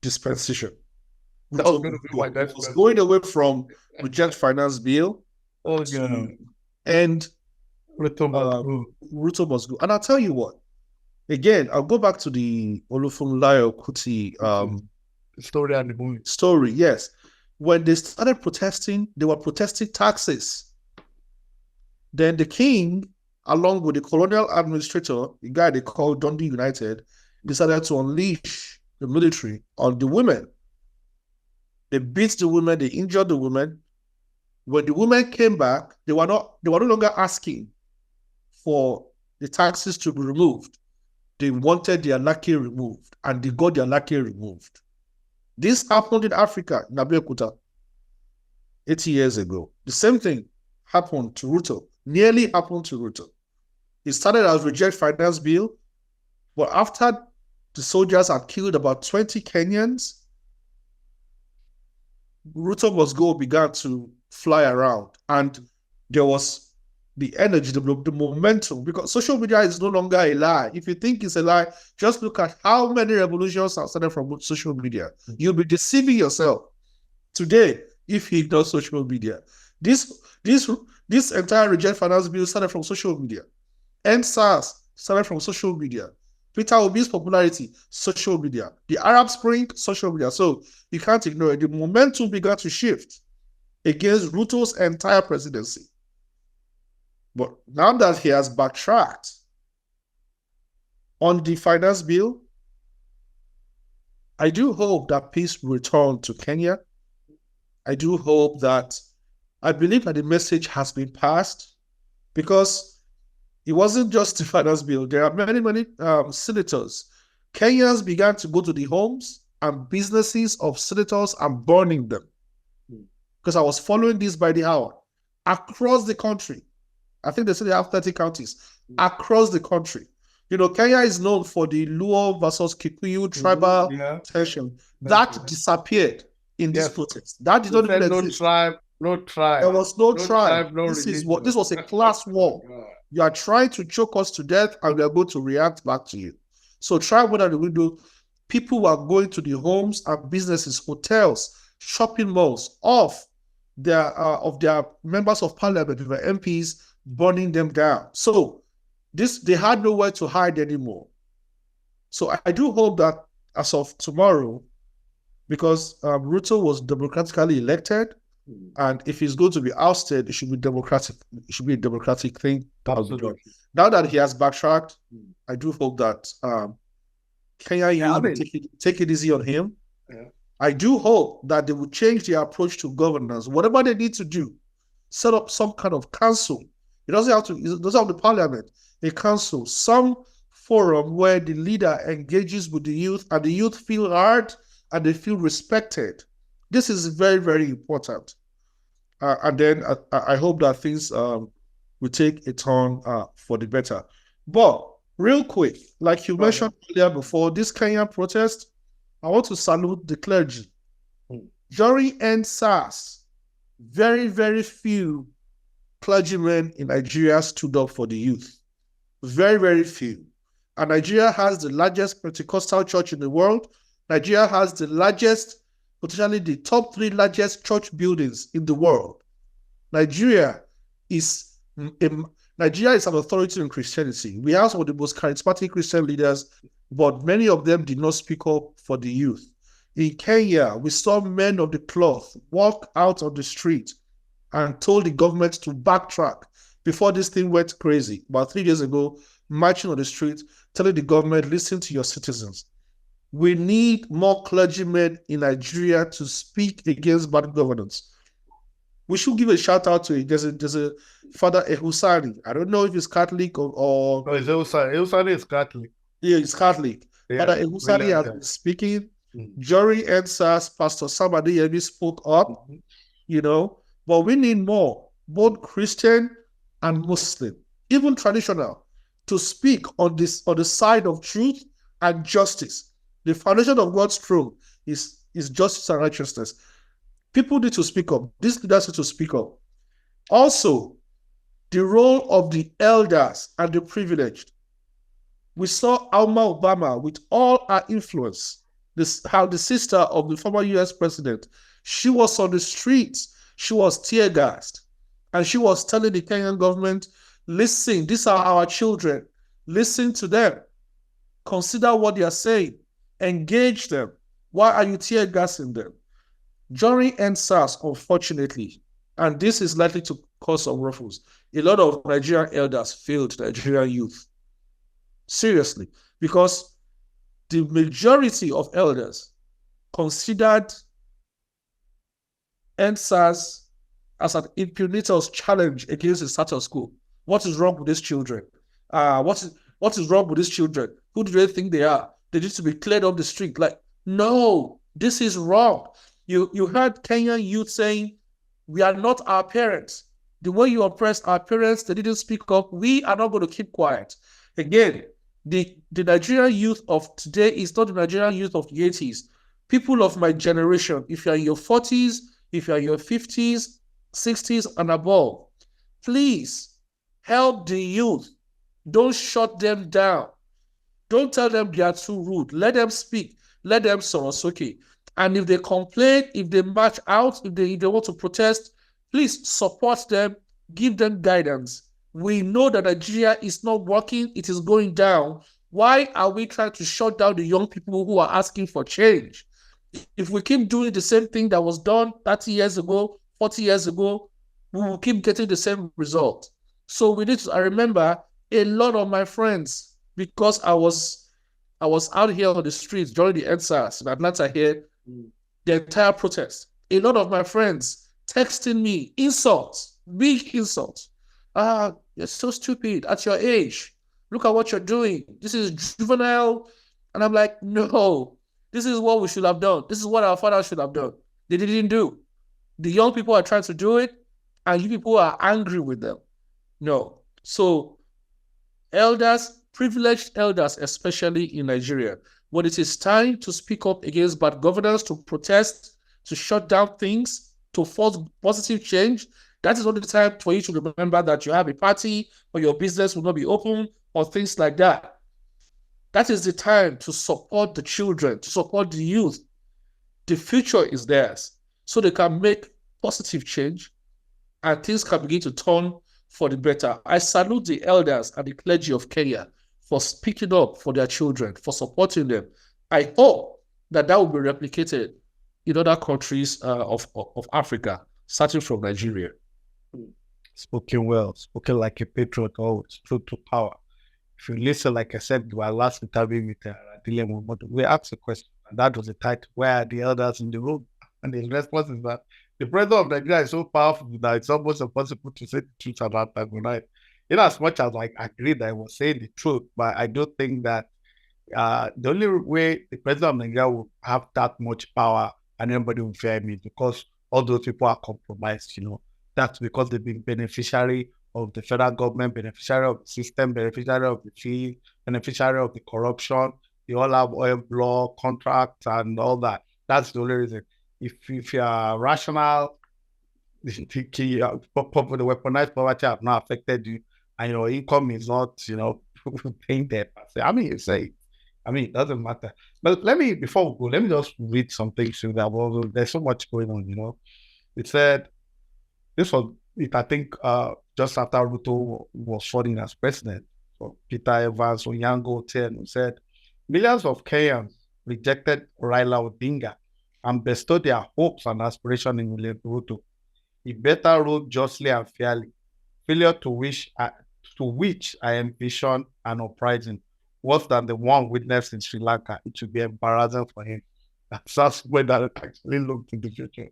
dispensation. Ruto was going away from reject finance bill and Ruto must go. And I'll tell you what, again, I'll go back to the Olufunlayo Kuti story and the movie. Story, yes. When they started protesting, they were protesting taxes. Then the king, along with the colonial administrator, the guy they called Dundee United, decided to unleash the military on the women. They beat the women, they injured the women. When the women came back, they were no longer asking for the taxes to be removed. They wanted their lackey removed, and they got their lackey removed. This happened in Africa, in Abeokuta, 80 years ago. The same thing happened to Ruto, nearly happened to Ruto. It started as reject finance bill, but after the soldiers had killed about 20 Kenyans, Ruto must go began to fly around, and there was the energy, the momentum, because social media is no longer a lie. If you think it's a lie, just look at how many revolutions have started from social media. You'll be deceiving yourself today if you ignore social media. This entire reject finance bill started from social media. NSAS started from social media. Peter Obi's popularity, social media. The Arab Spring, social media. So you can't ignore it. The momentum began to shift against Ruto's entire presidency. But now that he has backtracked on the finance bill, I do hope that peace will return to Kenya. I do hope that, I believe that the message has been passed, because it wasn't just the finance bill. There are many senators. Kenyans began to go to the homes and businesses of senators and burning them. Because I was following this by the hour across the country. I think they say they have 30 counties across the country. You know, Kenya is known for the Luo versus Kikuyu tribal tension. That disappeared in this protest. That did not even exist. No tribe. There was no tribe. This was a class war. You are trying to choke us to death, and we are going to react back to you. So try what are we do. People were going to the homes and businesses, hotels, shopping malls of their members of parliament, their MPs, burning them down. So they had nowhere to hide anymore. So I do hope that as of tomorrow, because Ruto was democratically elected, And if he's going to be ousted, it should be democratic. It should be a democratic thing. Absolutely. Now that he has backtracked, I do hope that Kenya take it easy on him. Yeah. I do hope that they will change their approach to governance. Whatever they need to do, set up some kind of council. It doesn't have the parliament, a council, some forum where the leader engages with the youth and the youth feel heard and they feel respected. This is very, very important. And then I hope that things will take a turn for the better. But real quick, like you mentioned earlier before, this Kenyan protest, I want to salute the clergy. During EndSARS, very, very few clergymen in Nigeria stood up for the youth. Very, very few. And Nigeria has the largest Pentecostal church in the world. Nigeria has the largest, potentially the top 3 largest church buildings in the world. Nigeria is an authority in Christianity. We have some of the most charismatic Christian leaders, but many of them did not speak up for the youth. In Kenya, we saw men of the cloth walk out on the street and told the government to backtrack before this thing went crazy. About 3 days ago, marching on the street, telling the government, listen to your citizens. We need more clergymen in Nigeria to speak against bad governance. We should give a shout out to it. There's a Father Ehusani. I don't know if he's Catholic or No, it's Ehusani. Ehusani is Catholic. Yeah, he's Catholic. Yeah, Father Ehusani has been speaking. During EndSARS, Pastor Sam Adeyemi spoke up, but we need more, both Christian and Muslim, even traditional, to speak on the side of truth and justice. The foundation of God's throne is justice and righteousness. People need to speak up. These leaders need to speak up. Also, the role of the elders and the privileged. We saw Alma Obama with all her influence, how the sister of the former US president, she was on the streets, she was tear gassed, and she was telling the Kenyan government, listen, these are our children, listen to them, consider what they are saying, engage them. Why are you tear gassing them? During EndSARS, unfortunately, and this is likely to cause some ruffles, a lot of Nigerian elders failed Nigerian youth. Seriously, because the majority of elders considered EndSARS as an impunitor's challenge against the status quo. What is wrong with these children? What is wrong with these children? Who do they think they are? They need to be cleared off the street. Like, no, this is wrong. You heard Kenyan youth saying, we are not our parents. The way you oppressed our parents, they didn't speak up. We are not going to keep quiet. Again, the Nigerian youth of today is not the Nigerian youth of the 80s. People of my generation, if you're in your 40s, if you're in your 50s, 60s and above, please help the youth. Don't shut them down. Don't tell them they are too rude. Let them speak. Let them sorosoke. And if they complain, if they march out, if they want to protest, please support them, give them guidance. We know that Nigeria is not working, it is going down. Why are we trying to shut down the young people who are asking for change? If we keep doing the same thing that was done 30 years ago, 40 years ago, we will keep getting the same result. So we need to, I remember a lot of my friends, because I was out here on the streets during the EndSARS in Atlanta here, the entire protest. A lot of my friends texting me insults, big insults. You're so stupid at your age. Look at what you're doing. This is juvenile. And I'm like, no, this is what we should have done. This is what our fathers should have done. They didn't do. The young people are trying to do it, and you people are angry with them. No. So elders, privileged elders, especially in Nigeria, when it is time to speak up against bad governance, to protest, to shut down things, to force positive change, that is not the time for you to remember that you have a party or your business will not be open or things like that. That is the time to support the children, to support the youth. The future is theirs, so they can make positive change and things can begin to turn for the better. I salute the elders and the clergy of Kenya for speaking up for their children, for supporting them. I hope that will be replicated in other countries of Africa. starting from Nigeria. Spoken well, spoken like a patriot, always true to power. If you listen, like I said, our last interview with Adejuwon, we asked a question, and that was the title, where are the elders in the room? And the response is that the president of Nigeria is so powerful that it's almost impossible to say the truth about that. In as much as I agree that I was saying the truth, but I do think that the only way the president of Nigeria will have that much power and anybody will fear me because all those people are compromised, That's because they've been beneficiary of the federal government, beneficiary of the system, beneficiary of the fee, beneficiary of the corruption. They all have oil block contracts and all that. That's the only reason. If you are rational, the weaponized poverty have not affected you, and your income is not, paying debt. You say, it doesn't matter. But before we go, let me just read something so that there's so much going on, It said, this was, I think, just after Ruto was falling as president. So Peter Evans, Onyango, who said, millions of Kenyans rejected Raila Odinga and bestowed their hopes and aspirations in Ruto. He better ruled justly and fairly. Failure to which I envision an uprising worse than the one witnessed in Sri Lanka. It should be embarrassing for him. That's when that actually looked in the future.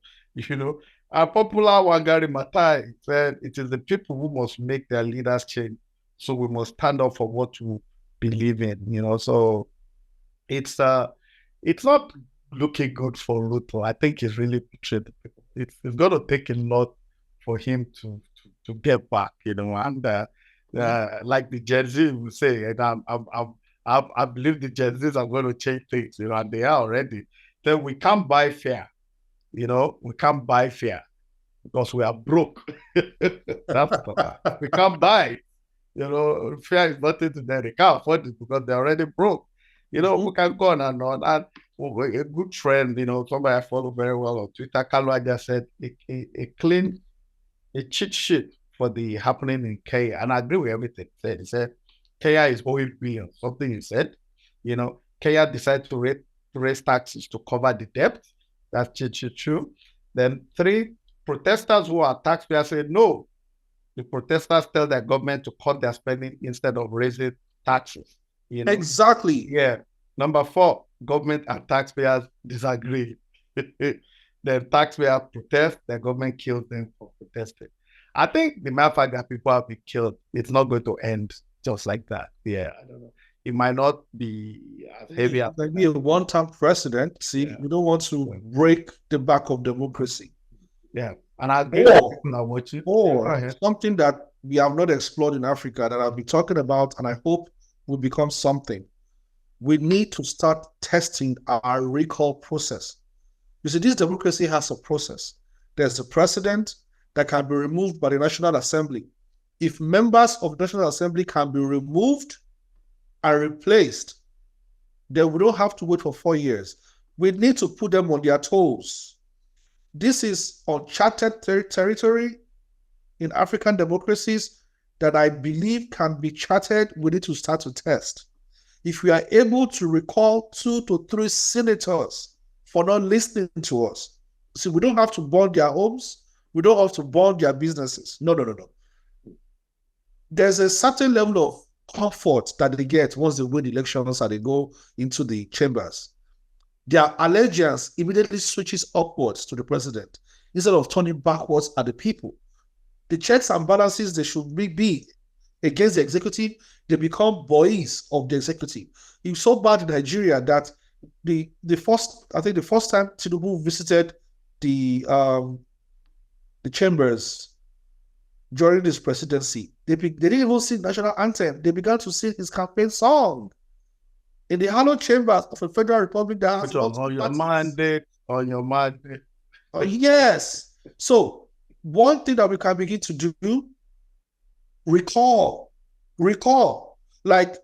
A popular Wangari Maathai said, it is the people who must make their leaders change. So we must stand up for what we believe in, So it's not looking good for Ruto. I think he's really betrayed the people. It's going to take a lot for him to get back, and like the Gen Z will say, and I believe the Gen Zs are going to change things, and they are already. Then we can't buy fear. We can't buy fear because we are broke. We can't buy. Fear is nothing to them. They can't afford it because they're already broke. We can go on and on. And a good friend, somebody I follow very well on Twitter, Kalu just said a cheat sheet for the happening in Kenya. And I agree with everything he said. He said Kenya is owing billions. Something he said. Kenya decided to raise taxes to cover the debt. That's true. Then 3, protesters who are taxpayers said no. The protesters tell their government to cut their spending instead of raising taxes. Exactly. Yeah. Number 4, government and taxpayers disagree. The taxpayers protest, the government kills them for protesting. I think the mere fact that people have been killed, it's not going to end just like that. Yeah, I don't know. It might not be as heavy as like be a one-term president. See, we don't want to break the back of democracy. Yeah, and I agree or something that we have not explored in Africa that I'll be talking about, and I hope will become something. We need to start testing our recall process. You see, this democracy has a process. There's a president that can be removed by the National Assembly. If members of the National Assembly can be removed and replaced, then we don't have to wait for 4 years. We need to put them on their toes. This is uncharted territory in African democracies that I believe can be charted. We need to start to test. If we are able to recall 2 to 3 senators for not listening to us, see, we don't have to burn their homes. We don't have to burn their businesses. No. There's a certain level of comfort that they get once they win elections and they go into the chambers. Their allegiance immediately switches upwards to the president instead of turning backwards at the people. The checks and balances they should be against the executive, they become boys of the executive. It's so bad in Nigeria that the first time Tinubu visited the chambers during his presidency, they didn't even sing national anthem. They began to sing his campaign song in the hallowed chambers of a federal republic that has on your mandate. Yes. So one thing that we can begin to do, recall. Like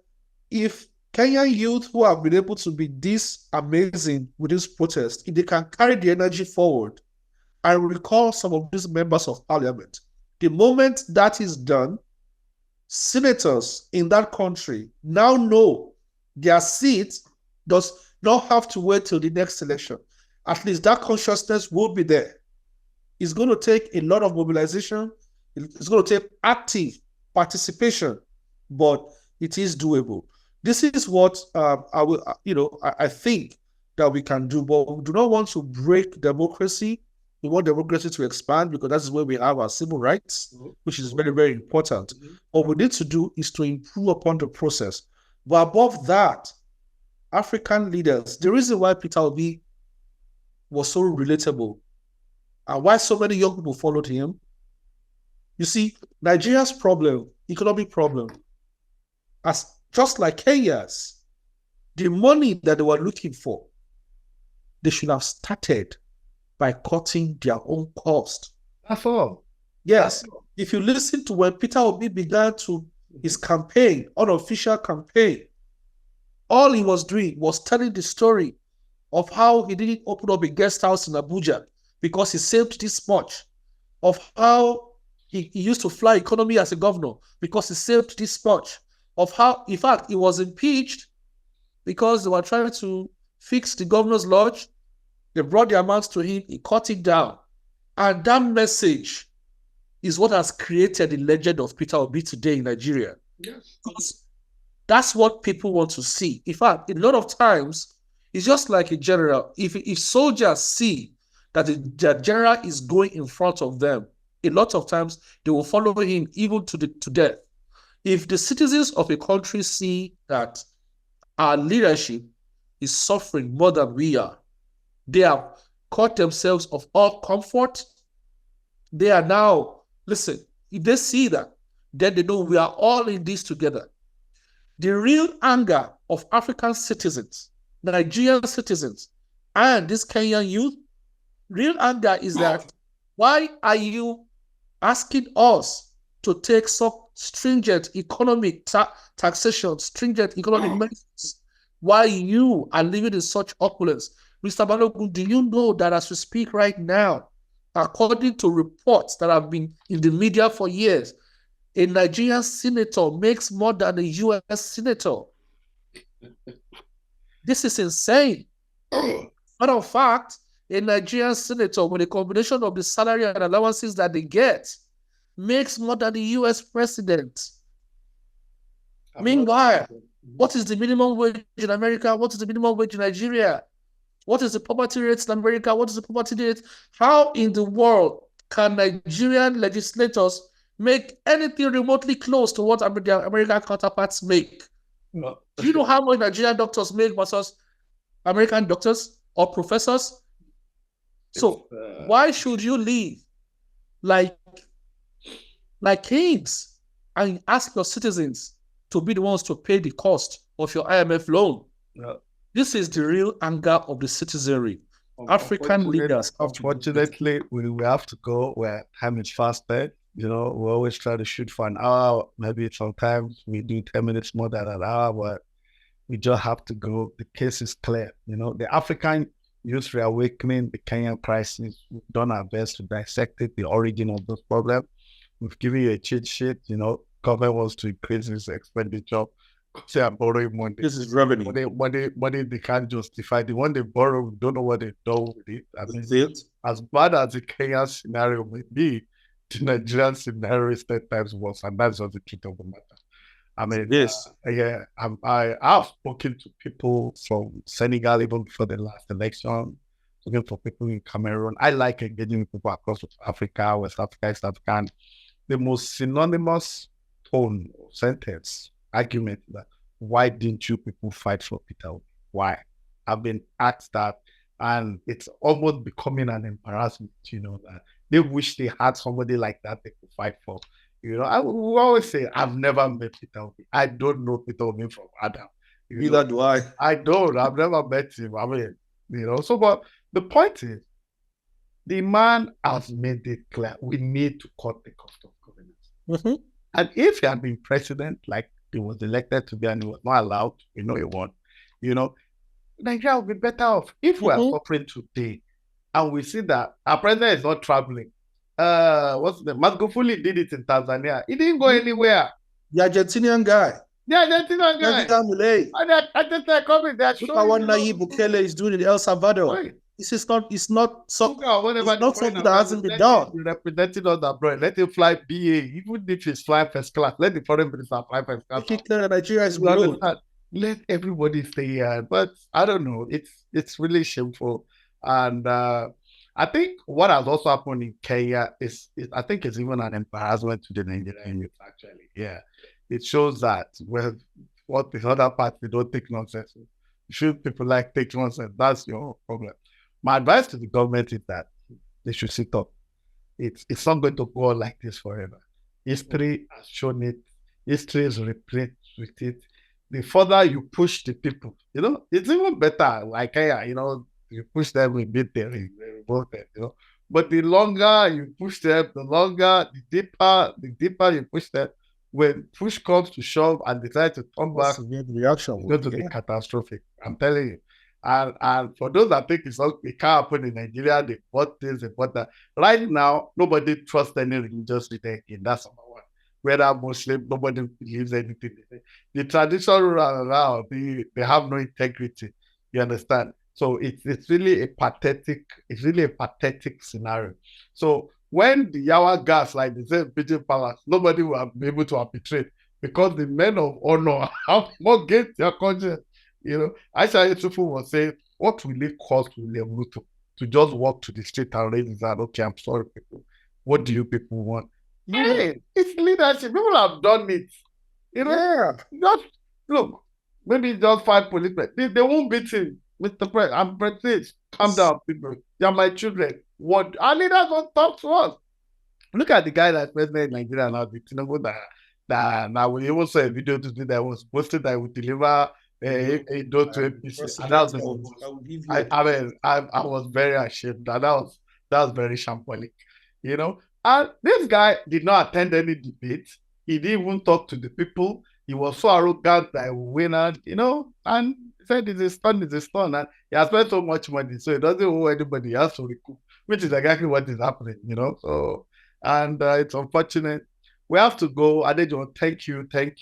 if Kenyan youth who have been able to be this amazing with this protest, if they can carry the energy forward and recall some of these members of parliament, the moment that is done, senators in that country now know their seat does not have to wait till the next election. At least that consciousness will be there. It's going to take a lot of mobilization. It's going to take active participation, but it is doable. This is what I think that we can do, but we do not want to break democracy. We want democracy to expand because that's where we have our civil rights, which is very, very important. What we need to do is to improve upon the process. But above that, African leaders, the reason why Peter Obi was so relatable and why so many young people followed him, you see, Nigeria's problem, economic problem, as just like Kenya's, the money that they were looking for, they should have started by cutting their own cost. That's all. Yes. If you listen to when Peter Obi began his campaign, unofficial campaign, all he was doing was telling the story of how he didn't open up a guest house in Abuja because he saved this much, of how he used to fly economy as a governor because he saved this much, of how, in fact, he was impeached because they were trying to fix the governor's lodge. They brought the amounts to him, he cut it down. And that message is what has created the legend of Peter Obi today in Nigeria. Yes. Because that's what people want to see. In fact, a lot of times, it's just like a general. If soldiers see that the general is going in front of them, a lot of times they will follow him even to death. If the citizens of a country see that our leadership is suffering more than we are, they have cut themselves of all comfort. They are now, listen, if they see that, then they know we are all in this together. The real anger of African citizens, Nigerian citizens, and this Kenyan youth, real anger is that why are you asking us to take so stringent economic taxation, stringent economic measures, while you are living in such opulence? Mr. Balogun, do you know that as we speak right now, according to reports that have been in the media for years, a Nigerian senator makes more than a US senator? This is insane. Matter of fact, a Nigerian senator with a combination of the salary and allowances that they get makes more than the US president. Meanwhile, what is the minimum wage in America? What is the minimum wage in Nigeria? What is the poverty rate in America? What is the poverty rate? How in the world can Nigerian legislators make anything remotely close to what their American counterparts make? No. Do you know how much Nigerian doctors make versus American doctors or professors? So why should you live like kings and ask your citizens to be the ones to pay the cost of your IMF loan? No. This is the real anger of the citizenry. African leaders. Unfortunately, we have to go where time is fast spent. You know, we always try to shoot for an hour. Maybe sometimes we do 10 minutes more than an hour, but we just have to go. The case is clear. You know, the African youth reawakening, the Kenyan crisis, we've done our best to dissect it, the origin of this problem. We've given you a cheat sheet. You know, government wants to increase its expenditure. Say I'm borrowing money. This is revenue. Money they can't justify. The one they borrow, we don't know what they do with it. I mean, as bad as the Kenyan scenario may be, the Nigerian scenario is 10 times worse, and that's just the truth of the matter. I mean, yes, I've spoken to people from Senegal even before the last election, looking for people in Cameroon. I like engaging with people across Africa, West Africa, East Africa. And the most synonymous tone, sentence, argument that why didn't you people fight for Peter Obi? Why? I've been asked that, and it's almost becoming an embarrassment, you know, that they wish they had somebody like that they could fight for. You know, I will always say, I've never met Peter Obi. I don't know Peter Obi from Adam. Neither do I. I don't. I've never met him. I mean, you know, so, but the point is, the man has made it clear we need to cut the cost of governance. And if he had been president, like he was elected to be and he was not allowed, we know he won, you know, Nigeria would be better off. If we are suffering today and we see that our president is not traveling, what's the Magufuli did it in Tanzania. He didn't go anywhere. The Argentinian guy. The Argentinian guy. And I just coming there. Look at what Nayib Bukele is doing in El Salvador. Right. this is not. It's not something. Whatever It's not something that hasn't been done. Representing us abroad, let him fly BA, even if he's flying first class. Let the foreign minister fly first class. Nigeria is below. Let everybody stay here. But I don't know. It's really shameful. And I think what has also happened in Kenya is I think it's even an embarrassment to the Nigerian youth, actually. Yeah. It shows that what the other parts, they don't take nonsense. Should people like take nonsense? That's your problem. My advice to the government is that they should sit up. It's not going to go on like this forever. History has shown it. History is replete with it. The further you push the people, it's even better. Like, you push them, we beat them, we revolt them, But the longer you push them, the deeper you push them. When push comes to shove and decide to turn back, the reaction it's going to be catastrophic. I'm telling you. And for those that think it can't happen in Nigeria, they bought this, they bought that. Right now, nobody trusts any religious leader again. That's number one. Whether Muslim, nobody believes anything they say. The traditional around, they have no integrity. You understand? So it's really a pathetic scenario. So when the Yawa gas, like they say, Pigeon Palace, nobody will be able to arbitrate because the men of honor have mortgaged their conscience. Aisha Yesufu was saying, what will it cost William Ruto to just walk to the street and raise his hand? Okay, I'm sorry, people. What do you people want? Hey, it's leadership. People have done it. Just look, maybe just 5 policemen. They won't beat him. Mr. President, I'm British. Calm down, people. You're my children. What our leaders don't talk to us. Look at the guy that's president in Nigeria now, the Tinubu that now we even saw a video today that was posted that would deliver a door to APC. And that was I was very ashamed. That was very shambolic, And this guy did not attend any debate. He didn't even talk to the people. He was so arrogant that he winner, and said it's his turn, and he has spent so much money, so he doesn't owe anybody. He has to recoup, which is exactly what is happening, So, and it's unfortunate. We have to go. Adejuwon, thank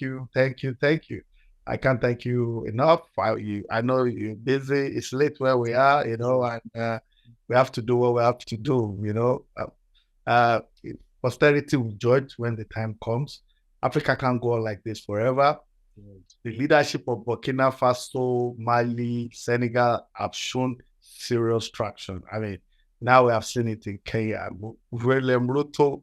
you. I can't thank you enough. I know you're busy. It's late where we are, and we have to do what we have to do, Posterity will judge when the time comes. Africa can't go on like this forever. The leadership of Burkina Faso, Mali, Senegal have shown serious traction. I mean, now we have seen it in Kenya. William Ruto,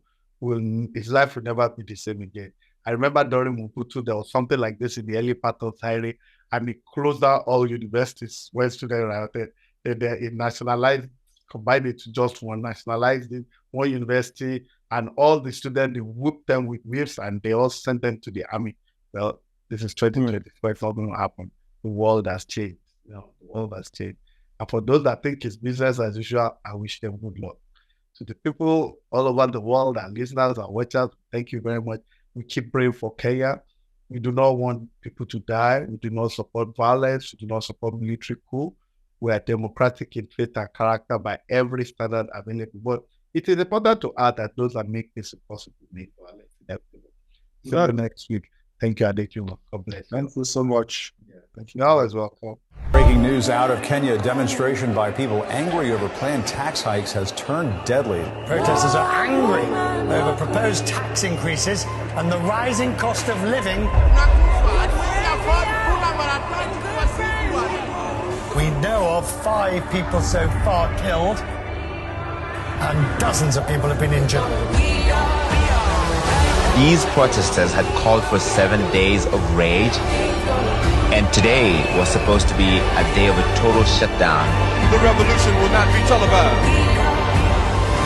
his life will never be the same again. I remember during Mobutu, there was something like this in the early part of Zaire, and he closed down all universities where students were out there. They nationalized, combined it to just one, nationalized it, one university, and all the students, they whooped them with whips, and they all sent them to the army. Well, this is 2024, it's not going to happen. The world has changed. The world has changed. And for those that think it's business as usual, I wish them good luck. To the people all over the world, and listeners and watchers, thank you very much. We keep praying for Kenya. We do not want people to die. We do not support violence. We do not support military coup. We are democratic in faith and character by every standard available. But it is important to add that those that make this impossible make violence inevitable. See you next week. Thank you, Adejuwon. God bless. Thank you so much. Thank you. Always welcome. Breaking news out of Kenya. Demonstration by people angry over planned tax hikes has turned deadly. Protesters are angry over proposed tax increases and the rising cost of living. We know of 5 people so far killed and dozens of people have been injured. These protesters had called for 7 days of rage, and today was supposed to be a day of a total shutdown. The revolution will not be televised.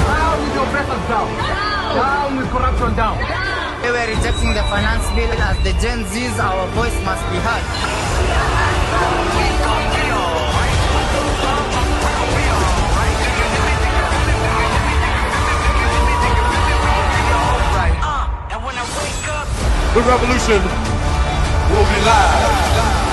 Down with your oppressors down. Down with corruption down. They were rejecting the finance bill. As the Gen Zs, our voice must be heard. The revolution will be live.